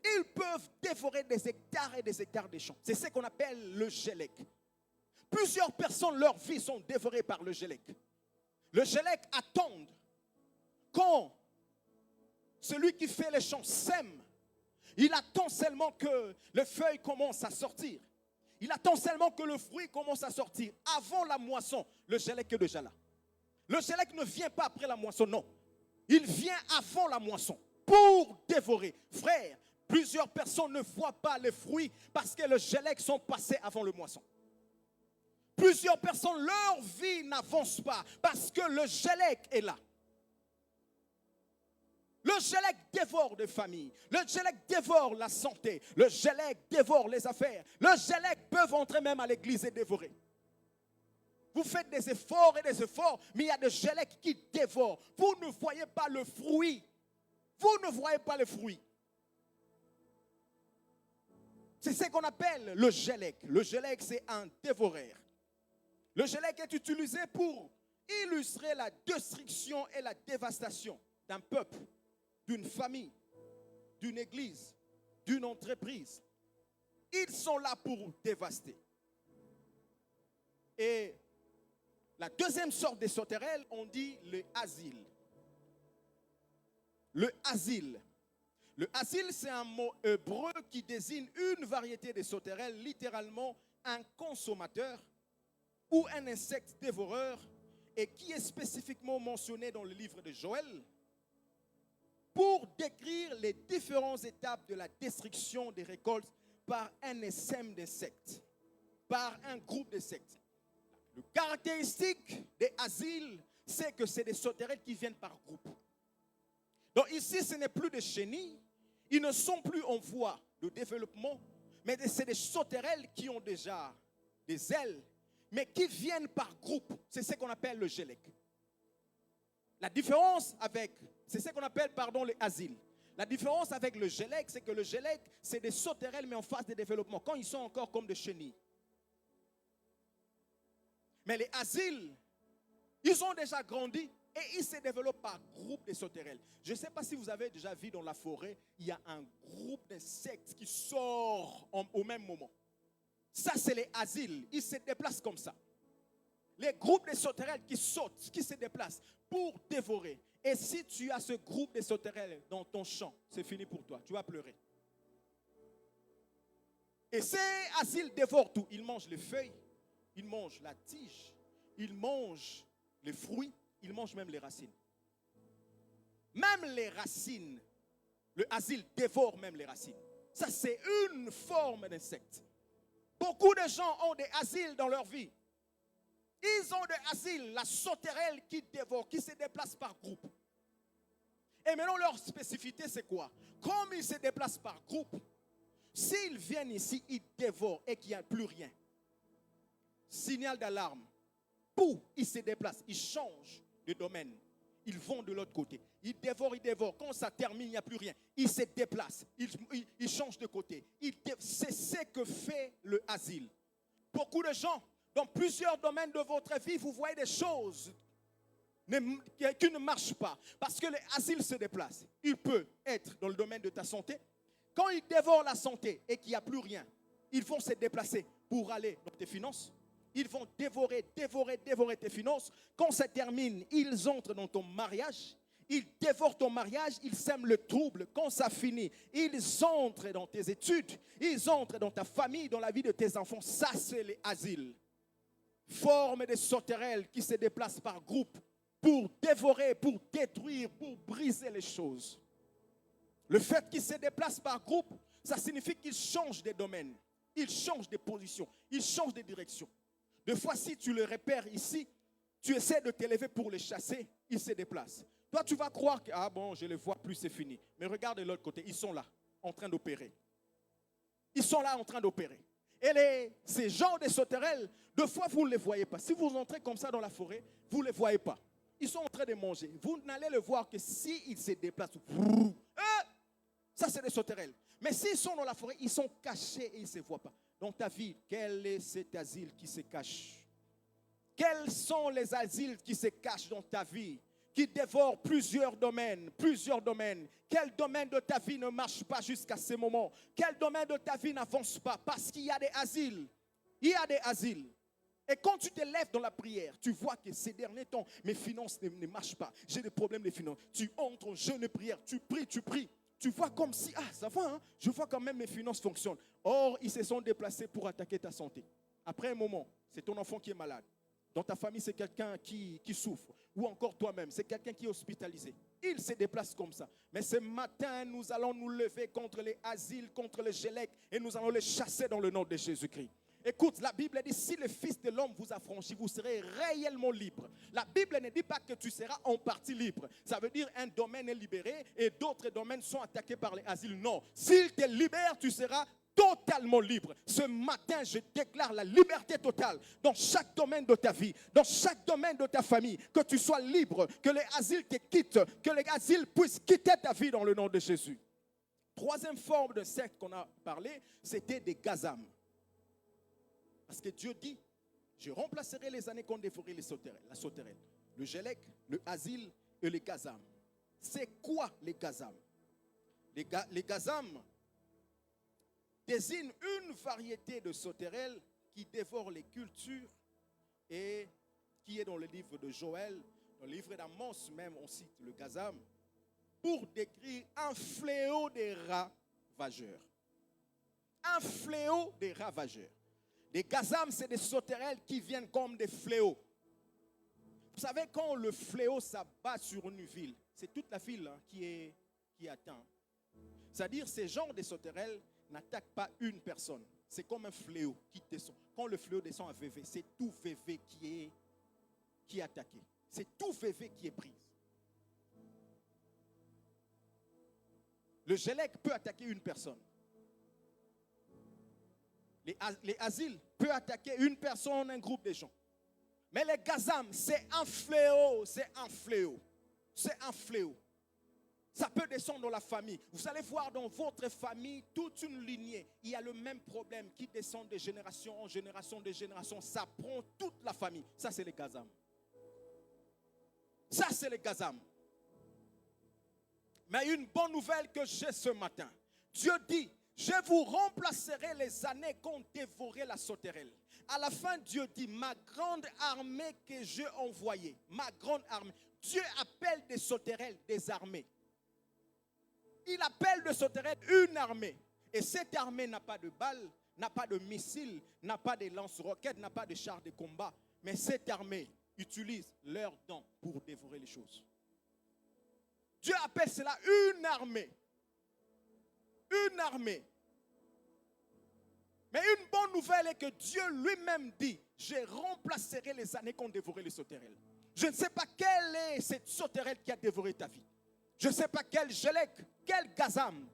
Ils peuvent dévorer des hectares et des hectares de champs. C'est ce qu'on appelle le gélec. Plusieurs personnes, leur vie sont dévorées par le gélec. Le gélec attend quand celui qui fait les champs sème. Il attend seulement que les feuilles commencent à sortir. Il attend seulement que le fruit commence à sortir. Avant la moisson, le gélec est déjà là. Le gélec ne vient pas après la moisson, non. Il vient avant la moisson pour dévorer. Frère, plusieurs personnes ne voient pas les fruits parce que les gélec sont passés avant le moisson. Plusieurs personnes, leur vie n'avance pas parce que le gélec est là. Le gélec dévore des familles. Le gélec dévore la santé. Le gélec dévore les affaires. Le gélec peut entrer même à l'église et dévorer. Vous faites des efforts et des efforts, mais il y a des gélecs qui dévorent. Vous ne voyez pas le fruit. Vous ne voyez pas le fruit. C'est ce qu'on appelle le gélec. Le gélec, c'est un dévoreur. Le gélec est utilisé pour illustrer la destruction et la dévastation d'un peuple, d'une famille, d'une église, d'une entreprise. Ils sont là pour dévaster. Et la deuxième sorte de sauterelles, on dit le asile. Le asile. Le asile, c'est un mot hébreu qui désigne une variété de sauterelles, littéralement un consommateur ou un insecte dévoreur, et qui est spécifiquement mentionné dans le livre de Joël pour décrire les différentes étapes de la destruction des récoltes par un essaim d'insectes, par un groupe d'insectes. Le caractéristique des asiles, c'est que c'est des sauterelles qui viennent par groupe. Donc ici, ce n'est plus des chenilles, ils ne sont plus en voie de développement, mais c'est des sauterelles qui ont déjà des ailes, mais qui viennent par groupe. C'est ce qu'on appelle le gélec. La différence avec, c'est ce qu'on appelle, les asiles. La différence avec le gélec, c'est que le gélec, c'est des sauterelles, mais en phase de développement, quand ils sont encore comme des chenilles. Mais les asiles, ils ont déjà grandi et ils se développent par groupe de sauterelles. Je ne sais pas si vous avez déjà vu dans la forêt, il y a un groupe d'insectes qui sort au même moment. Ça, c'est les asiles. Ils se déplacent comme ça. Les groupes de sauterelles qui sautent, qui se déplacent pour dévorer. Et si tu as ce groupe de sauterelles dans ton champ, c'est fini pour toi. Tu vas pleurer. Et ces asiles dévorent tout. Ils mangent les feuilles, ils mangent la tige, ils mangent les fruits, ils mangent même les racines. Même les racines, le asile dévore même les racines. Ça, c'est une forme d'insecte. Beaucoup de gens ont des asiles dans leur vie. Ils ont des asiles, la sauterelle qui dévore, qui se déplace par groupe. Et maintenant, leur spécificité, c'est quoi? Comme ils se déplacent par groupe, s'ils viennent ici, ils dévorent et qu'il n'y a plus rien. Signal d'alarme. Pouf, ils se déplacent, ils changent de domaine. Ils vont de l'autre côté. Ils dévorent, ils dévorent. Quand ça termine, il n'y a plus rien. Ils se déplacent. Ils changent de côté. C'est ce que fait le asile. Beaucoup de gens, dans plusieurs domaines de votre vie, vous voyez des choses qui ne marchent pas. Parce que l'asile se déplace. Il peut être dans le domaine de ta santé. Quand ils dévorent la santé et qu'il n'y a plus rien, ils vont se déplacer pour aller dans tes finances. Ils vont dévorer tes finances. Quand ça termine, ils entrent dans ton mariage. Ils dévorent ton mariage, ils sèment le trouble. Quand ça finit, ils entrent dans tes études. Ils entrent dans ta famille, dans la vie de tes enfants. Ça, c'est les asiles. Forme des sauterelles qui se déplacent par groupe pour dévorer, pour détruire, pour briser les choses. Le fait qu'ils se déplacent par groupe, ça signifie qu'ils changent de domaine. Ils changent de position. Ils changent de direction. Des fois, si tu le repères ici, tu essaies de t'élever pour les chasser, ils se déplacent. Toi, tu vas croire que, je ne les vois plus, c'est fini. Mais regarde de l'autre côté, ils sont là, en train d'opérer. Ils sont là, en train d'opérer. Et ces gens de sauterelles, deux fois, vous ne les voyez pas. Si vous entrez comme ça dans la forêt, vous ne les voyez pas. Ils sont en train de manger. Vous n'allez le voir que s'ils se déplacent. Ça, c'est des sauterelles. Mais s'ils sont dans la forêt, ils sont cachés et ils ne se voient pas. Dans ta vie, quel est cet asile qui se cache? Quels sont les asiles qui se cachent dans ta vie, qui dévorent plusieurs domaines, plusieurs domaines? Quel domaine de ta vie ne marche pas jusqu'à ce moment? Quel domaine de ta vie n'avance pas? Parce qu'il y a des asiles. Il y a des asiles. Et quand tu te lèves dans la prière, tu vois que ces derniers temps, mes finances ne marchent pas. J'ai des problèmes de finances. Tu entres en jeûne et prière, tu pries, tu pries. Tu vois comme si, ça va, hein? Je vois quand même mes finances fonctionnent. Or, ils se sont déplacés pour attaquer ta santé. Après un moment, c'est ton enfant qui est malade. Dans ta famille, c'est quelqu'un qui souffre. Ou encore toi-même, c'est quelqu'un qui est hospitalisé. Il se déplace comme ça. Mais ce matin, nous allons nous lever contre les asiles, contre les gélèques, et nous allons les chasser dans le nom de Jésus-Christ. Écoute, la Bible dit, si le Fils de l'homme vous a franchi, vous serez réellement libre. La Bible ne dit pas que tu seras en partie libre. Ça veut dire un domaine est libéré et d'autres domaines sont attaqués par les asiles. Non, s'il te libère, tu seras totalement libre. Ce matin, je déclare la liberté totale dans chaque domaine de ta vie, dans chaque domaine de ta famille. Que tu sois libre, que les asiles te quittent, que les asiles puissent quitter ta vie dans le nom de Jésus. Troisième forme de secte qu'on a parlé, c'était des gazam. Parce que Dieu dit, je remplacerai les années qu'ont dévoré la sauterelle, le gélec, le asile et les gazam. C'est quoi les gazam? Les gazam désignent une variété de sauterelles qui dévorent les cultures et qui est dans le livre de Joël, dans le livre d'Amos même, on cite le gazam, pour décrire un fléau des ravageurs. Un fléau des ravageurs. Les gazam, c'est des sauterelles qui viennent comme des fléaux. Vous savez, quand le fléau s'abat sur une ville, c'est toute la ville qui est atteinte. C'est-à-dire, ces genres de sauterelles n'attaquent pas une personne. C'est comme un fléau qui descend. Quand le fléau descend à VV, c'est tout VV qui est attaqué. C'est tout VV qui est pris. Le gélec peut attaquer une personne. Les asiles peuvent attaquer une personne, un groupe de gens. Mais les gazam, c'est un fléau, c'est un fléau. C'est un fléau. Ça peut descendre dans la famille. Vous allez voir dans votre famille, toute une lignée, il y a le même problème qui descend de génération en génération, de génération. Ça prend toute la famille. Ça, c'est les gazam. Ça, c'est les gazam. Mais une bonne nouvelle que j'ai ce matin. Dieu dit, je vous remplacerai les années qu'ont dévoré la sauterelle. À la fin, Dieu dit, ma grande armée que j'ai envoyée, ma grande armée. Dieu appelle des sauterelles des armées. Il appelle de sauterelles une armée. Et cette armée n'a pas de balles, n'a pas de missiles, n'a pas de lance-roquettes, n'a pas de chars de combat. Mais cette armée utilise leurs dents pour dévorer les choses. Dieu appelle cela une armée. Une armée. Mais une bonne nouvelle est que Dieu lui-même dit, je remplacerai les années qu'ont dévoré les sauterelles. Je ne sais pas quelle est cette sauterelle qui a dévoré ta vie. Je ne sais pas quel gélec, quel gazam,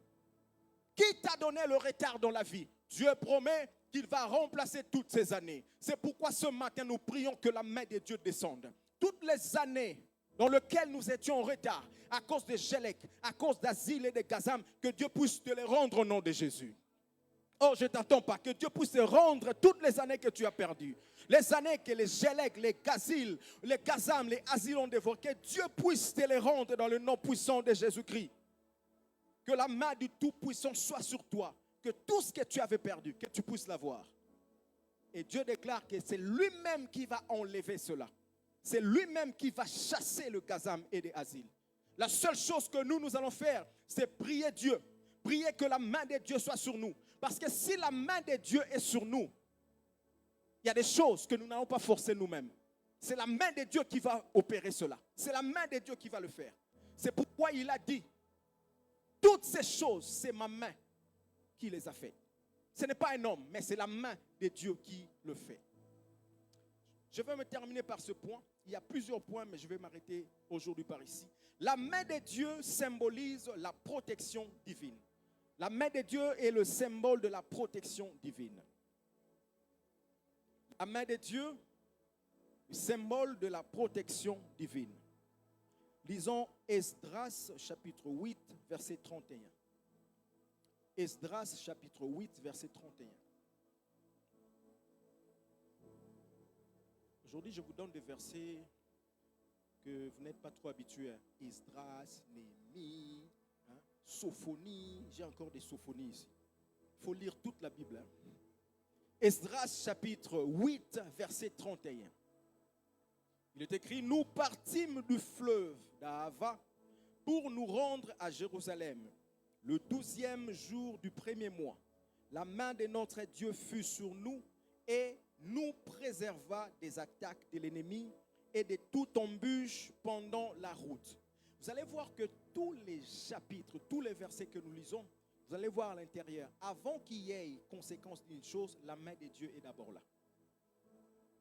qui t'a donné le retard dans la vie. Dieu promet qu'il va remplacer toutes ces années. C'est pourquoi ce matin nous prions que la main de Dieu descende. Toutes les années dans lesquelles nous étions en retard, à cause des gélec, à cause d'asile et de gazam, que Dieu puisse te les rendre au nom de Jésus. Oh, je ne t'attends pas. Que Dieu puisse te rendre toutes les années que tu as perdues. Les années que les gélec, les gaziles, les gazam, les asiles ont dévoré. Que Dieu puisse te les rendre dans le nom puissant de Jésus-Christ. Que la main du Tout-Puissant soit sur toi. Que tout ce que tu avais perdu, que tu puisses l'avoir. Et Dieu déclare que c'est lui-même qui va enlever cela. C'est lui-même qui va chasser le gazam et les asiles. La seule chose que nous allons faire, c'est prier Dieu. Prier que la main de Dieu soit sur nous. Parce que si la main de Dieu est sur nous, il y a des choses que nous n'allons pas forcer nous-mêmes. C'est la main de Dieu qui va opérer cela. C'est la main de Dieu qui va le faire. C'est pourquoi il a dit, toutes ces choses, c'est ma main qui les a faites. Ce n'est pas un homme, mais c'est la main de Dieu qui le fait. Je vais me terminer par ce point. Il y a plusieurs points, mais je vais m'arrêter aujourd'hui par ici. La main de Dieu symbolise la protection divine. La main de Dieu est le symbole de la protection divine. La main de Dieu, symbole de la protection divine. Lisons Esdras chapitre 8, verset 31. Esdras chapitre 8, verset 31. Aujourd'hui, je vous donne des versets que vous n'êtes pas trop habitués. Esdras, Néhémie, Sophonie. J'ai encore des sophonies ici. Il faut lire toute la Bible. Esdras chapitre 8, verset 31. Il est écrit, nous partîmes du fleuve d'Ahava pour nous rendre à Jérusalem. Le 12e jour du premier mois, la main de notre Dieu fut sur nous et nous préserva des attaques de l'ennemi et de toute embûche pendant la route. Vous allez voir que tous les chapitres, tous les versets que nous lisons, vous allez voir à l'intérieur, avant qu'il y ait conséquence d'une chose, la main de Dieu est d'abord là.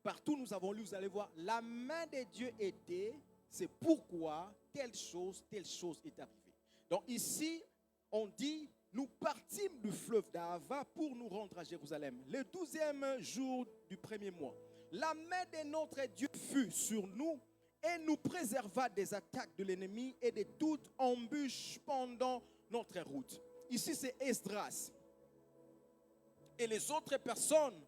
Partout nous avons lu, vous allez voir, la main de Dieu était, c'est pourquoi telle chose est arrivée. Donc ici, on dit, nous partîmes du fleuve d'Ahava pour nous rendre à Jérusalem. Le 12e jour du premier mois, la main de notre Dieu fut sur nous et nous préserva des attaques de l'ennemi et de toute embûche pendant notre route. Ici, c'est Esdras et les autres personnes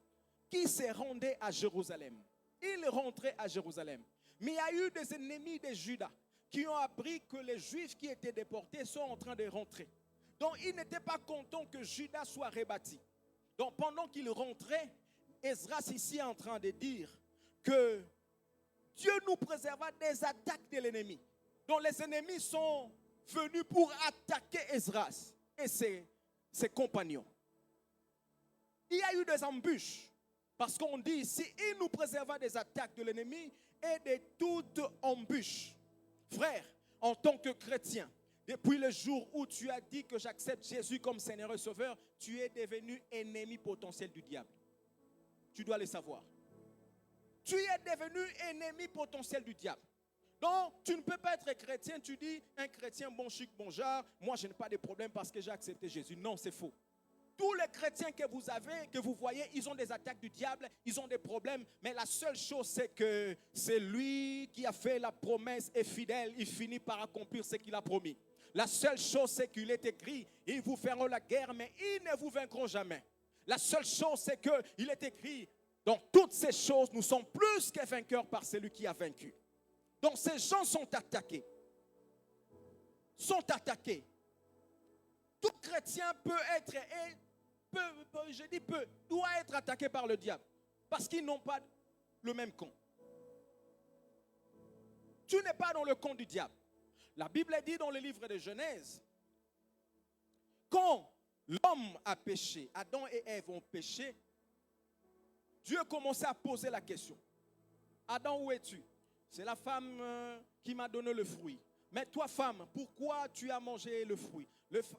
qui se rendaient à Jérusalem. Ils rentraient à Jérusalem. Mais il y a eu des ennemis de Juda qui ont appris que les Juifs qui étaient déportés sont en train de rentrer. Donc, ils n'étaient pas contents que Juda soit rebâti. Donc, pendant qu'ils rentraient, Esdras ici est en train de dire que Dieu nous préserva des attaques de l'ennemi. Donc, les ennemis sont venus pour attaquer Esdras et ses compagnons. Il y a eu des embûches. Parce qu'on dit ici, il nous préserva des attaques de l'ennemi et de toute embûche. Frère, en tant que chrétien, depuis le jour où tu as dit que j'accepte Jésus comme Seigneur et Sauveur, tu es devenu ennemi potentiel du diable. Tu dois le savoir. Tu es devenu ennemi potentiel du diable. Donc, tu ne peux pas être chrétien, tu dis, un chrétien bon chic, bon genre, moi je n'ai pas de problème parce que j'ai accepté Jésus. Non, c'est faux. Tous les chrétiens que vous avez, que vous voyez, ils ont des attaques du diable, ils ont des problèmes. Mais la seule chose, c'est que c'est lui qui a fait la promesse est fidèle. Il finit par accomplir ce qu'il a promis. La seule chose, c'est qu'il est écrit, ils vous feront la guerre, mais ils ne vous vaincront jamais. La seule chose, c'est qu'il est écrit, dans toutes ces choses, nous sommes plus que vainqueurs par celui qui a vaincu. Donc ces gens sont attaqués. Tout chrétien doit être attaqué par le diable. Parce qu'ils n'ont pas le même camp. Tu n'es pas dans le camp du diable. La Bible dit dans le livre de Genèse, quand l'homme a péché, Adam et Ève ont péché, Dieu commençait à poser la question. Adam, où es-tu? C'est la femme qui m'a donné le fruit. Mais toi, femme, pourquoi tu as mangé le fruit?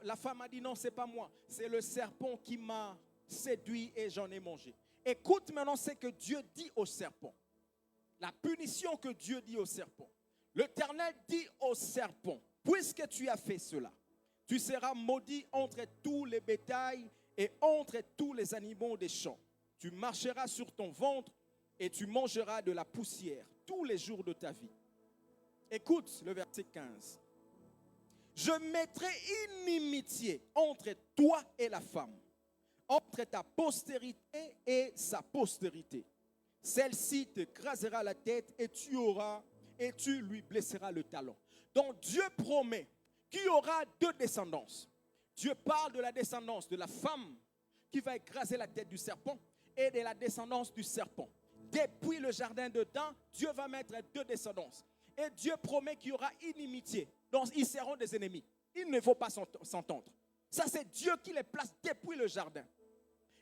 La femme a dit non, c'est pas moi. C'est le serpent qui m'a séduit et j'en ai mangé. Écoute maintenant ce que Dieu dit au serpent. La punition que Dieu dit au serpent. L'Éternel dit au serpent, puisque tu as fait cela, tu seras maudit entre tous les bétails et entre tous les animaux des champs. Tu marcheras sur ton ventre et tu mangeras de la poussière tous les jours de ta vie. Écoute le verset 15. Je mettrai inimitié entre toi et la femme, entre ta postérité et sa postérité. Celle-ci te crasera la tête et tu lui blesseras le talon. Donc Dieu promet qu'il y aura deux descendances. Dieu parle de la descendance de la femme qui va écraser la tête du serpent et de la descendance du serpent. Depuis le jardin d'Éden, Dieu va mettre deux descendances. Et Dieu promet qu'il y aura inimitié. Donc ils seront des ennemis. Ils ne vont pas s'entendre. Ça, c'est Dieu qui les place depuis le jardin.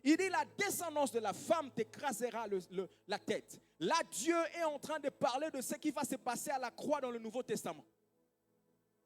Il dit la descendance de la femme t'écrasera la tête. Là, Dieu est en train de parler de ce qui va se passer à la croix dans le Nouveau Testament.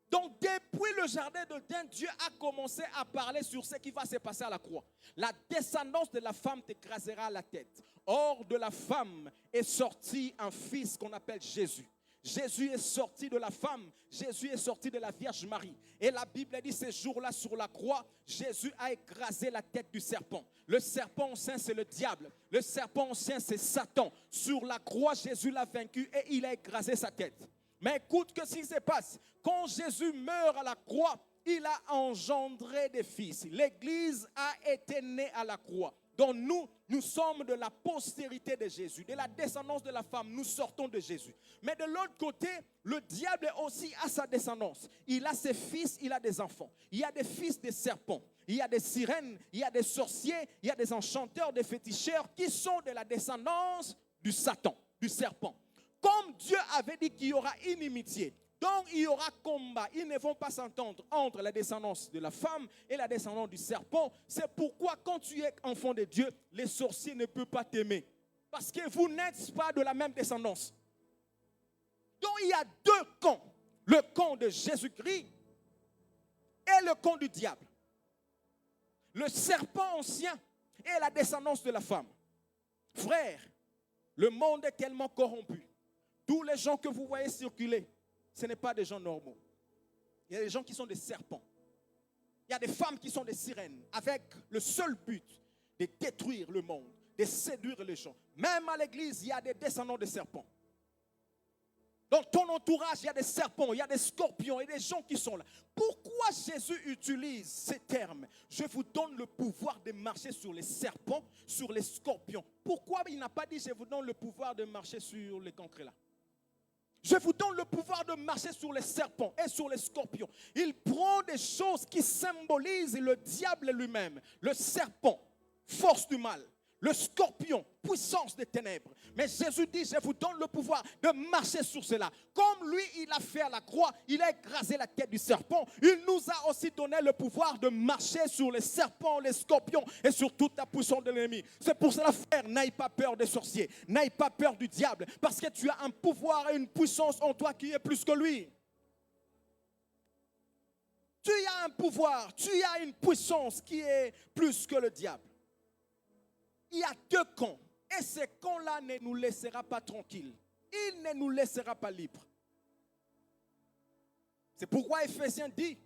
Donc, depuis le jardin d'Éden, Dieu a commencé à parler sur ce qui va se passer à la croix. La descendance de la femme t'écrasera la tête. Or, de la femme est sorti un fils qu'on appelle Jésus. Jésus est sorti de la femme, Jésus est sorti de la Vierge Marie. Et la Bible dit, ces jours-là sur la croix, Jésus a écrasé la tête du serpent. Le serpent ancien, c'est le diable. Le serpent ancien, c'est Satan. Sur la croix, Jésus l'a vaincu et il a écrasé sa tête. Mais écoute que ce qui se passe, quand Jésus meurt à la croix, il a engendré des fils. L'Église a été née à la croix. Donc nous sommes de la postérité de Jésus, de la descendance de la femme, nous sortons de Jésus. Mais de l'autre côté, le diable aussi a sa descendance. Il a ses fils, il a des enfants. Il y a des fils des serpents, il y a des sirènes, il y a des sorciers, il y a des enchanteurs, des féticheurs qui sont de la descendance du Satan, du serpent. Comme Dieu avait dit qu'il y aura inimitié, donc il y aura combat. Ils ne vont pas s'entendre entre la descendance de la femme et la descendance du serpent. C'est pourquoi quand tu es enfant de Dieu, les sorciers ne peuvent pas t'aimer. Parce que vous n'êtes pas de la même descendance. Donc il y a deux camps. Le camp de Jésus-Christ et le camp du diable. Le serpent ancien et la descendance de la femme. Frère, le monde est tellement corrompu. Tous les gens que vous voyez circuler, ce n'est pas des gens normaux. Il y a des gens qui sont des serpents. Il y a des femmes qui sont des sirènes avec le seul but de détruire le monde, de séduire les gens. Même à l'église, il y a des descendants de serpents. Dans ton entourage, il y a des serpents, il y a des scorpions et des gens qui sont là. Pourquoi Jésus utilise ces termes? Je vous donne le pouvoir de marcher sur les serpents, sur les scorpions. Pourquoi il n'a pas dit je vous donne le pouvoir de marcher sur les cancrelats? Je vous donne le pouvoir de marcher sur les serpents et sur les scorpions. Il prend des choses qui symbolisent le diable lui-même. Le serpent, force du mal. Le scorpion, puissance des ténèbres. Mais Jésus dit, je vous donne le pouvoir de marcher sur cela. Comme lui, il a fait à la croix, il a écrasé la tête du serpent. Il nous a aussi donné le pouvoir de marcher sur les serpents, les scorpions et sur toute la puissance de l'ennemi. C'est pour cela, frère, n'aie pas peur des sorciers. N'aie pas peur du diable. Parce que tu as un pouvoir et une puissance en toi qui est plus que lui. Tu as un pouvoir, tu as une puissance qui est plus que le diable. Il y a deux camps. Et ces camps-là ne nous laissera pas tranquilles. Il ne nous laissera pas libres. C'est pourquoi Éphésiens dit,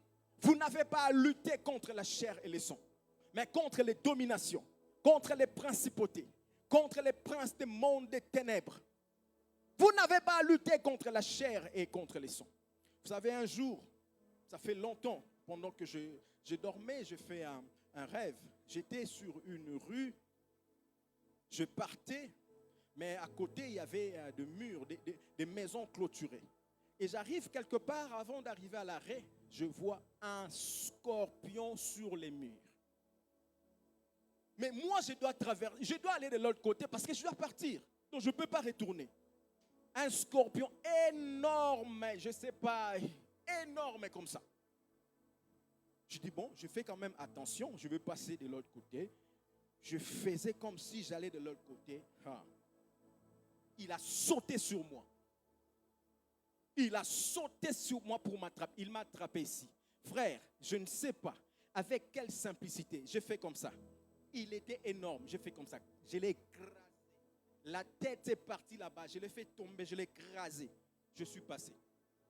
vous n'avez pas à lutter contre la chair et le sang, mais contre les dominations, contre les principautés, contre les princes des mondes des ténèbres. Vous n'avez pas à lutter contre la chair et contre les sangs. Vous savez, un jour, ça fait longtemps, pendant que je dormais, j'ai fait un rêve. J'étais sur une rue. Je partais, mais à côté, il y avait des murs, des maisons clôturées. Et j'arrive quelque part, avant d'arriver à l'arrêt, je vois un scorpion sur les murs. Mais moi, je dois aller de l'autre côté parce que je dois partir. Donc, je ne peux pas retourner. Un scorpion énorme, je ne sais pas, énorme comme ça. Je dis, bon, je fais quand même attention, je vais passer de l'autre côté. Je faisais comme si j'allais de l'autre côté. Il a sauté sur moi. Il a sauté sur moi pour m'attraper. Il m'a attrapé ici. Frère, je ne sais pas avec quelle simplicité. J'ai fait comme ça. Il était énorme. J'ai fait comme ça. Je l'ai écrasé. La tête est partie là-bas. Je l'ai fait tomber. Je l'ai écrasé. Je suis passé.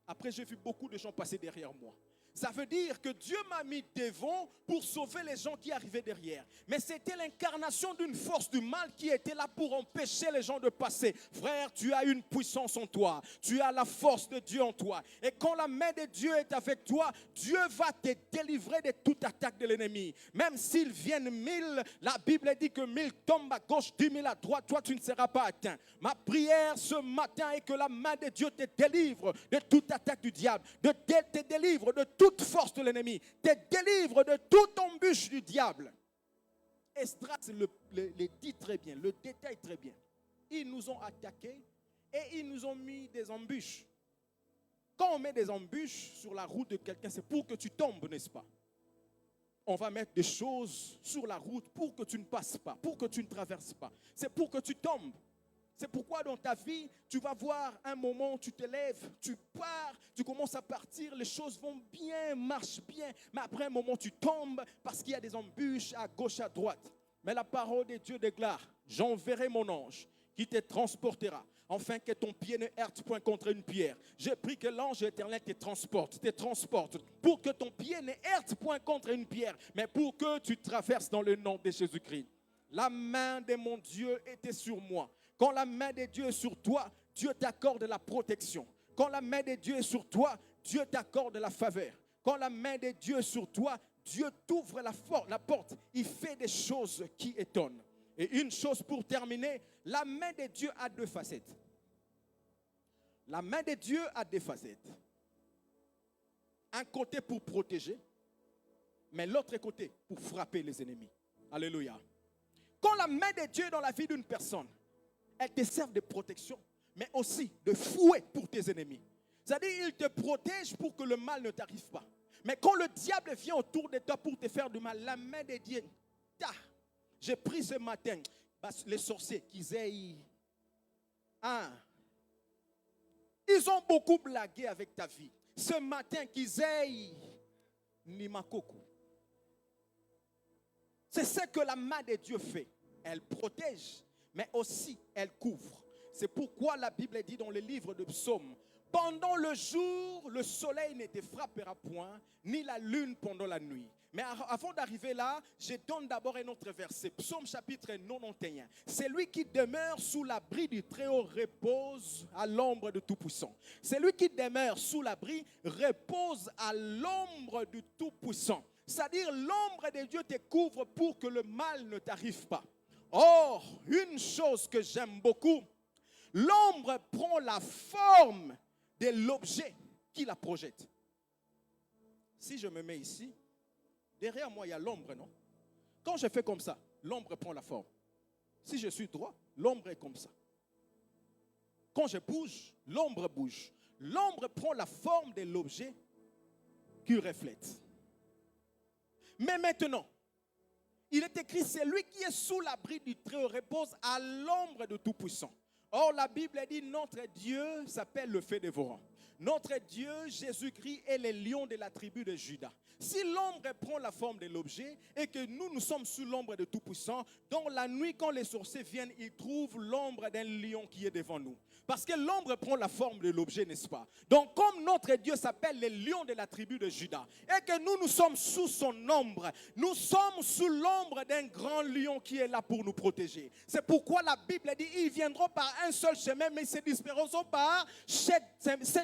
Après, j'ai vu beaucoup de gens passer derrière moi. Ça veut dire que Dieu m'a mis devant pour sauver les gens qui arrivaient derrière. Mais c'était l'incarnation d'une force du mal qui était là pour empêcher les gens de passer. Frère, tu as une puissance en toi. Tu as la force de Dieu en toi. Et quand la main de Dieu est avec toi, Dieu va te délivrer de toute attaque de l'ennemi. Même s'ils viennent 1000, la Bible dit que 1000 tombent à gauche, 10 000 à droite, toi tu ne seras pas atteint. Ma prière ce matin est que la main de Dieu te délivre de toute attaque du diable, te délivre de toute force de l'ennemi, te délivre de toute embûche du diable. Esdras le dit très bien, le détaille très bien. Ils nous ont attaqués et ils nous ont mis des embûches. Quand on met des embûches sur la route de quelqu'un, c'est pour que tu tombes, n'est-ce pas? On va mettre des choses sur la route pour que tu ne passes pas, pour que tu ne traverses pas. C'est pour que tu tombes. C'est pourquoi dans ta vie, tu vas voir un moment, tu te lèves, tu pars, tu commences à partir, les choses vont bien, marchent bien. Mais après un moment, tu tombes parce qu'il y a des embûches à gauche, à droite. Mais la parole de Dieu déclare, j'enverrai mon ange qui te transportera, afin que ton pied ne heurte point contre une pierre. Je prie que l'ange éternel te transporte, pour que ton pied ne heurte point contre une pierre, mais pour que tu traverses dans le nom de Jésus-Christ. La main de mon Dieu était sur moi. Quand la main de Dieu est sur toi, Dieu t'accorde la protection. Quand la main de Dieu est sur toi, Dieu t'accorde la faveur. Quand la main de Dieu est sur toi, Dieu t'ouvre la porte. Il fait des choses qui étonnent. Et une chose pour terminer, la main de Dieu a deux facettes. La main de Dieu a deux facettes. Un côté pour protéger, mais l'autre côté pour frapper les ennemis. Alléluia. Quand la main de Dieu est dans la vie d'une personne, elle te sert de protection, mais aussi de fouet pour tes ennemis. C'est-à-dire, il te protège pour que le mal ne t'arrive pas. Mais quand le diable vient autour de toi pour te faire du mal, la main de Dieu, j'ai pris ce matin, les sorciers, ils ont beaucoup blagué avec ta vie. Ce matin, Nimakoku. C'est ce que la main de Dieu fait. Elle protège, mais aussi elle couvre. C'est pourquoi la Bible dit dans le livre de Psaume, pendant le jour, le soleil ne te frappera point, ni la lune pendant la nuit. Mais avant d'arriver là, je donne d'abord un autre verset. Psaume chapitre 91. Celui qui demeure sous l'abri du Très-Haut repose à l'ombre de Tout-Puissant. Celui qui demeure sous l'abri repose à l'ombre du Tout-Puissant. C'est-à-dire l'ombre de Dieu te couvre pour que le mal ne t'arrive pas. Or, une chose que j'aime beaucoup, l'ombre prend la forme de l'objet qui la projette. Si je me mets ici, derrière moi il y a l'ombre, non? Quand je fais comme ça, l'ombre prend la forme. Si je suis droit, l'ombre est comme ça. Quand je bouge, l'ombre bouge. L'ombre prend la forme de l'objet qui reflète. Mais maintenant, il est écrit, c'est lui qui est sous l'abri du Très-Haut repose à l'ombre de Tout-Puissant. Or, la Bible dit, notre Dieu s'appelle le feu dévorant. Notre Dieu, Jésus-Christ, est le lion de la tribu de Juda. Si l'ombre prend la forme de l'objet et que nous sommes sous l'ombre de Tout-Puissant, dans la nuit, quand les sorciers viennent, ils trouvent l'ombre d'un lion qui est devant nous. Parce que l'ombre prend la forme de l'objet, n'est-ce pas? Donc, comme notre Dieu s'appelle le lion de la tribu de Juda et que nous sommes sous son ombre, nous sommes sous l'ombre d'un grand lion qui est là pour nous protéger. C'est pourquoi la Bible dit, ils viendront par un seul chemin, mais ils se disperseront par 7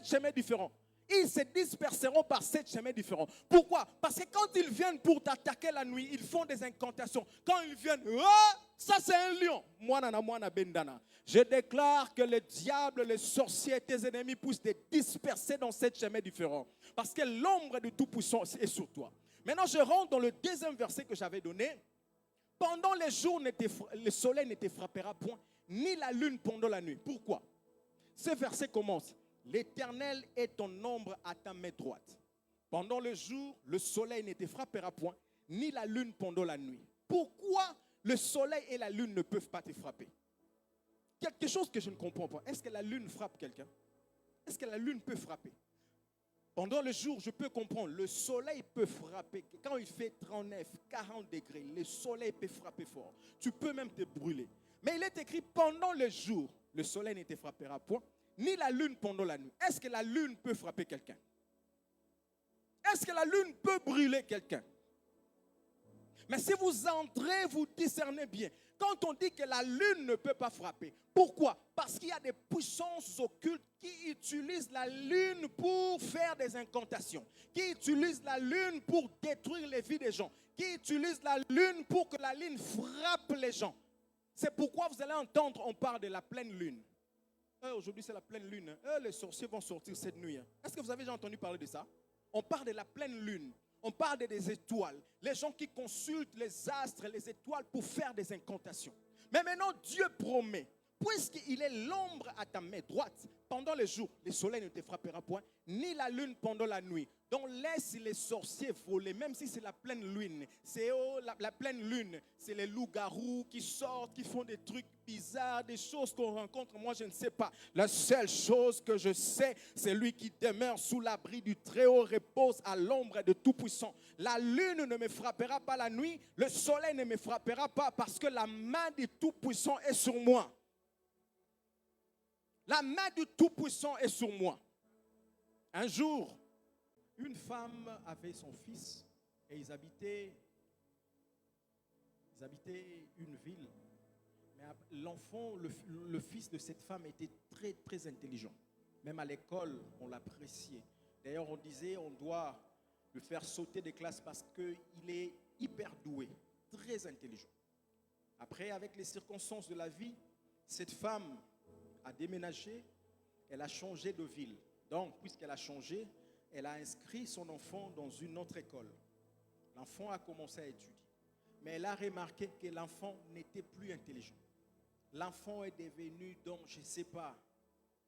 chemins différents. Ils se disperseront par 7 chemins différents. Pourquoi? Parce que quand ils viennent pour t'attaquer la nuit, ils font des incantations. Quand ils viennent, ça c'est un lion. Je déclare que le diable, les sorciers, tes ennemis puissent te disperser dans 7 chemins différents. Parce que l'ombre du Tout-Puissant est sur toi. Maintenant, je rentre dans le deuxième verset que j'avais donné. Pendant les jours, le soleil ne te frappera point, ni la lune pendant la nuit. Pourquoi? Ce verset commence. L'Éternel est ton ombre à ta main droite. Pendant le jour, le soleil ne te frappera point, ni la lune pendant la nuit. Pourquoi le soleil et la lune ne peuvent pas te frapper? Quelque chose que je ne comprends pas. Est-ce que la lune frappe quelqu'un? Est-ce que la lune peut frapper? Pendant le jour, je peux comprendre. Le soleil peut frapper. Quand il fait 39, 40 degrés, le soleil peut frapper fort. Tu peux même te brûler. Mais il est écrit, pendant le jour, le soleil ne te frappera point, ni la lune pendant la nuit. Est-ce que la lune peut frapper quelqu'un? Est-ce que la lune peut brûler quelqu'un? Mais si vous entrez, vous discernez bien. Quand on dit que la lune ne peut pas frapper, pourquoi? Parce qu'il y a des puissances occultes qui utilisent la lune pour faire des incantations, qui utilisent la lune pour détruire les vies des gens, qui utilisent la lune pour que la lune frappe les gens. C'est pourquoi vous allez entendre, on parle de la pleine lune. Aujourd'hui, c'est la pleine lune. Les sorciers vont sortir cette nuit. Est-ce que vous avez déjà entendu parler de ça? On parle de la pleine lune. On parle des étoiles. Les gens qui consultent les astres, les étoiles pour faire des incantations. Mais maintenant, Dieu promet, puisqu'il est l'ombre à ta main droite, pendant le jour, le soleil ne te frappera point, ni la lune pendant la nuit. Donc laisse les sorciers voler, même si c'est la pleine lune. C'est la pleine lune, c'est les loups-garous qui sortent, qui font des trucs bizarres, des choses qu'on rencontre. Moi, je ne sais pas. La seule chose que je sais, c'est lui qui demeure sous l'abri du Très-Haut repose à l'ombre de Tout-Puissant. La lune ne me frappera pas la nuit, le soleil ne me frappera pas parce que la main du Tout-Puissant est sur moi. La main du Tout-Puissant est sur moi. Un jour, une femme avait son fils et ils habitaient une ville. Mais l'enfant, le fils de cette femme était très, très intelligent. Même à l'école, on l'appréciait. D'ailleurs, on disait on doit le faire sauter des classes parce qu'il est hyper doué, très intelligent. Après, avec les circonstances de la vie, cette femme a déménagé, elle a changé de ville. Donc, puisqu'elle a changé, elle a inscrit son enfant dans une autre école. L'enfant a commencé à étudier. Mais elle a remarqué que l'enfant n'était plus intelligent. L'enfant est devenu, donc, je ne sais pas,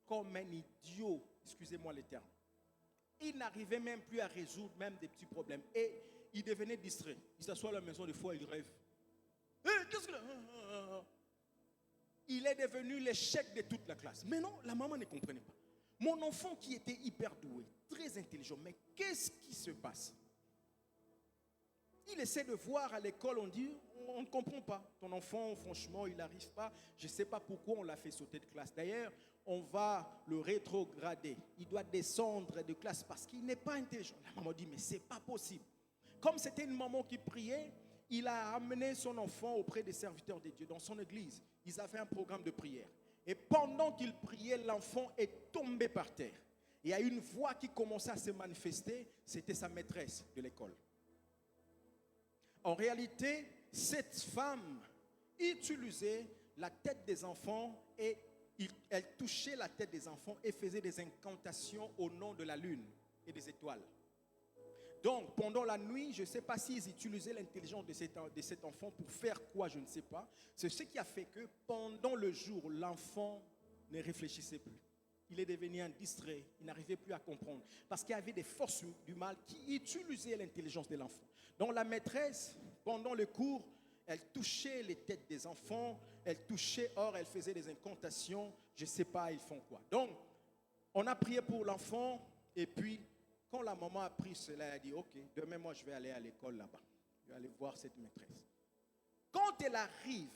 comme un idiot, excusez-moi le terme. Il n'arrivait même plus à résoudre même des petits problèmes. Et il devenait distrait. Il s'assoit à la maison, des fois, il rêve. Qu'est-ce que... Il est devenu l'échec de toute la classe. Mais non, la maman ne comprenait pas. Mon enfant qui était hyper doué, très intelligent, mais qu'est-ce qui se passe? Il essaie de voir à l'école, on dit, on ne comprend pas. Ton enfant, franchement, il n'arrive pas. Je ne sais pas pourquoi on l'a fait sauter de classe. D'ailleurs, on va le rétrograder. Il doit descendre de classe parce qu'il n'est pas intelligent. La maman dit, mais ce n'est pas possible. Comme c'était une maman qui priait, il a amené son enfant auprès des serviteurs de Dieu dans son église. Ils avaient un programme de prière. Et pendant qu'il priait, l'enfant est tombé par terre. Il y a une voix qui commençait à se manifester. C'était sa maîtresse de l'école. En réalité, cette femme utilisait la tête des enfants et elle touchait la tête des enfants et faisait des incantations au nom de la lune et des étoiles. Donc, pendant la nuit, je ne sais pas s'ils utilisaient l'intelligence de cet enfant pour faire quoi, je ne sais pas. C'est ce qui a fait que pendant le jour, l'enfant ne réfléchissait plus. Il est devenu un distrait, il n'arrivait plus à comprendre. Parce qu'il y avait des forces du mal qui utilisaient l'intelligence de l'enfant. Donc la maîtresse, pendant le cours, elle touchait les têtes des enfants, elle faisait des incantations, je ne sais pas, ils font quoi. Donc, on a prié pour l'enfant, et puis, quand la maman a pris cela, elle a dit, ok, demain moi je vais aller à l'école là-bas. Je vais aller voir cette maîtresse. Quand elle arrive,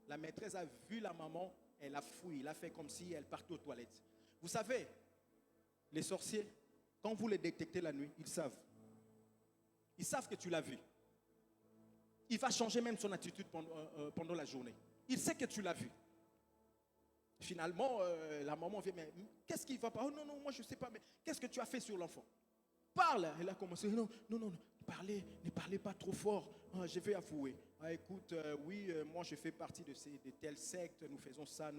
la maîtresse a vu la maman, elle a fouillé, elle a fait comme si elle partait aux toilettes. Vous savez, les sorciers, quand vous les détectez la nuit, ils savent. Ils savent que tu l'as vu. Il va changer même son attitude pendant la journée. Il sait que tu l'as vu. Finalement, la maman vient, mais qu'est-ce qu'il ne va pas? Oh non, non, moi je ne sais pas, mais qu'est-ce que tu as fait sur l'enfant? Parle. Elle a commencé, non, ne parlez pas trop fort. Ah, je vais avouer. Ah, écoute, moi je fais partie de telles sectes, nous faisons ça.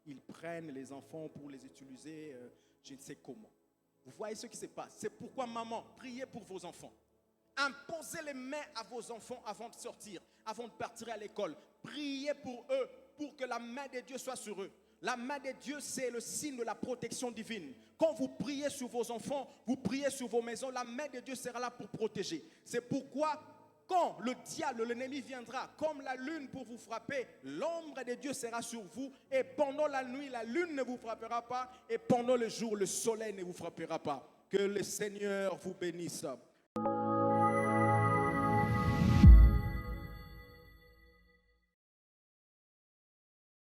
Ils prennent les enfants pour les utiliser, je ne sais comment. Vous voyez ce qui se passe. C'est pourquoi, maman, priez pour vos enfants. Imposez les mains à vos enfants avant de sortir, avant de partir à l'école. Priez pour eux, pour que la main de Dieu soit sur eux. La main de Dieu, c'est le signe de la protection divine. Quand vous priez sur vos enfants, vous priez sur vos maisons, la main de Dieu sera là pour protéger. C'est pourquoi, quand le diable, l'ennemi viendra, comme la lune pour vous frapper, l'ombre de Dieu sera sur vous. Et pendant la nuit, la lune ne vous frappera pas. Et pendant le jour, le soleil ne vous frappera pas. Que le Seigneur vous bénisse.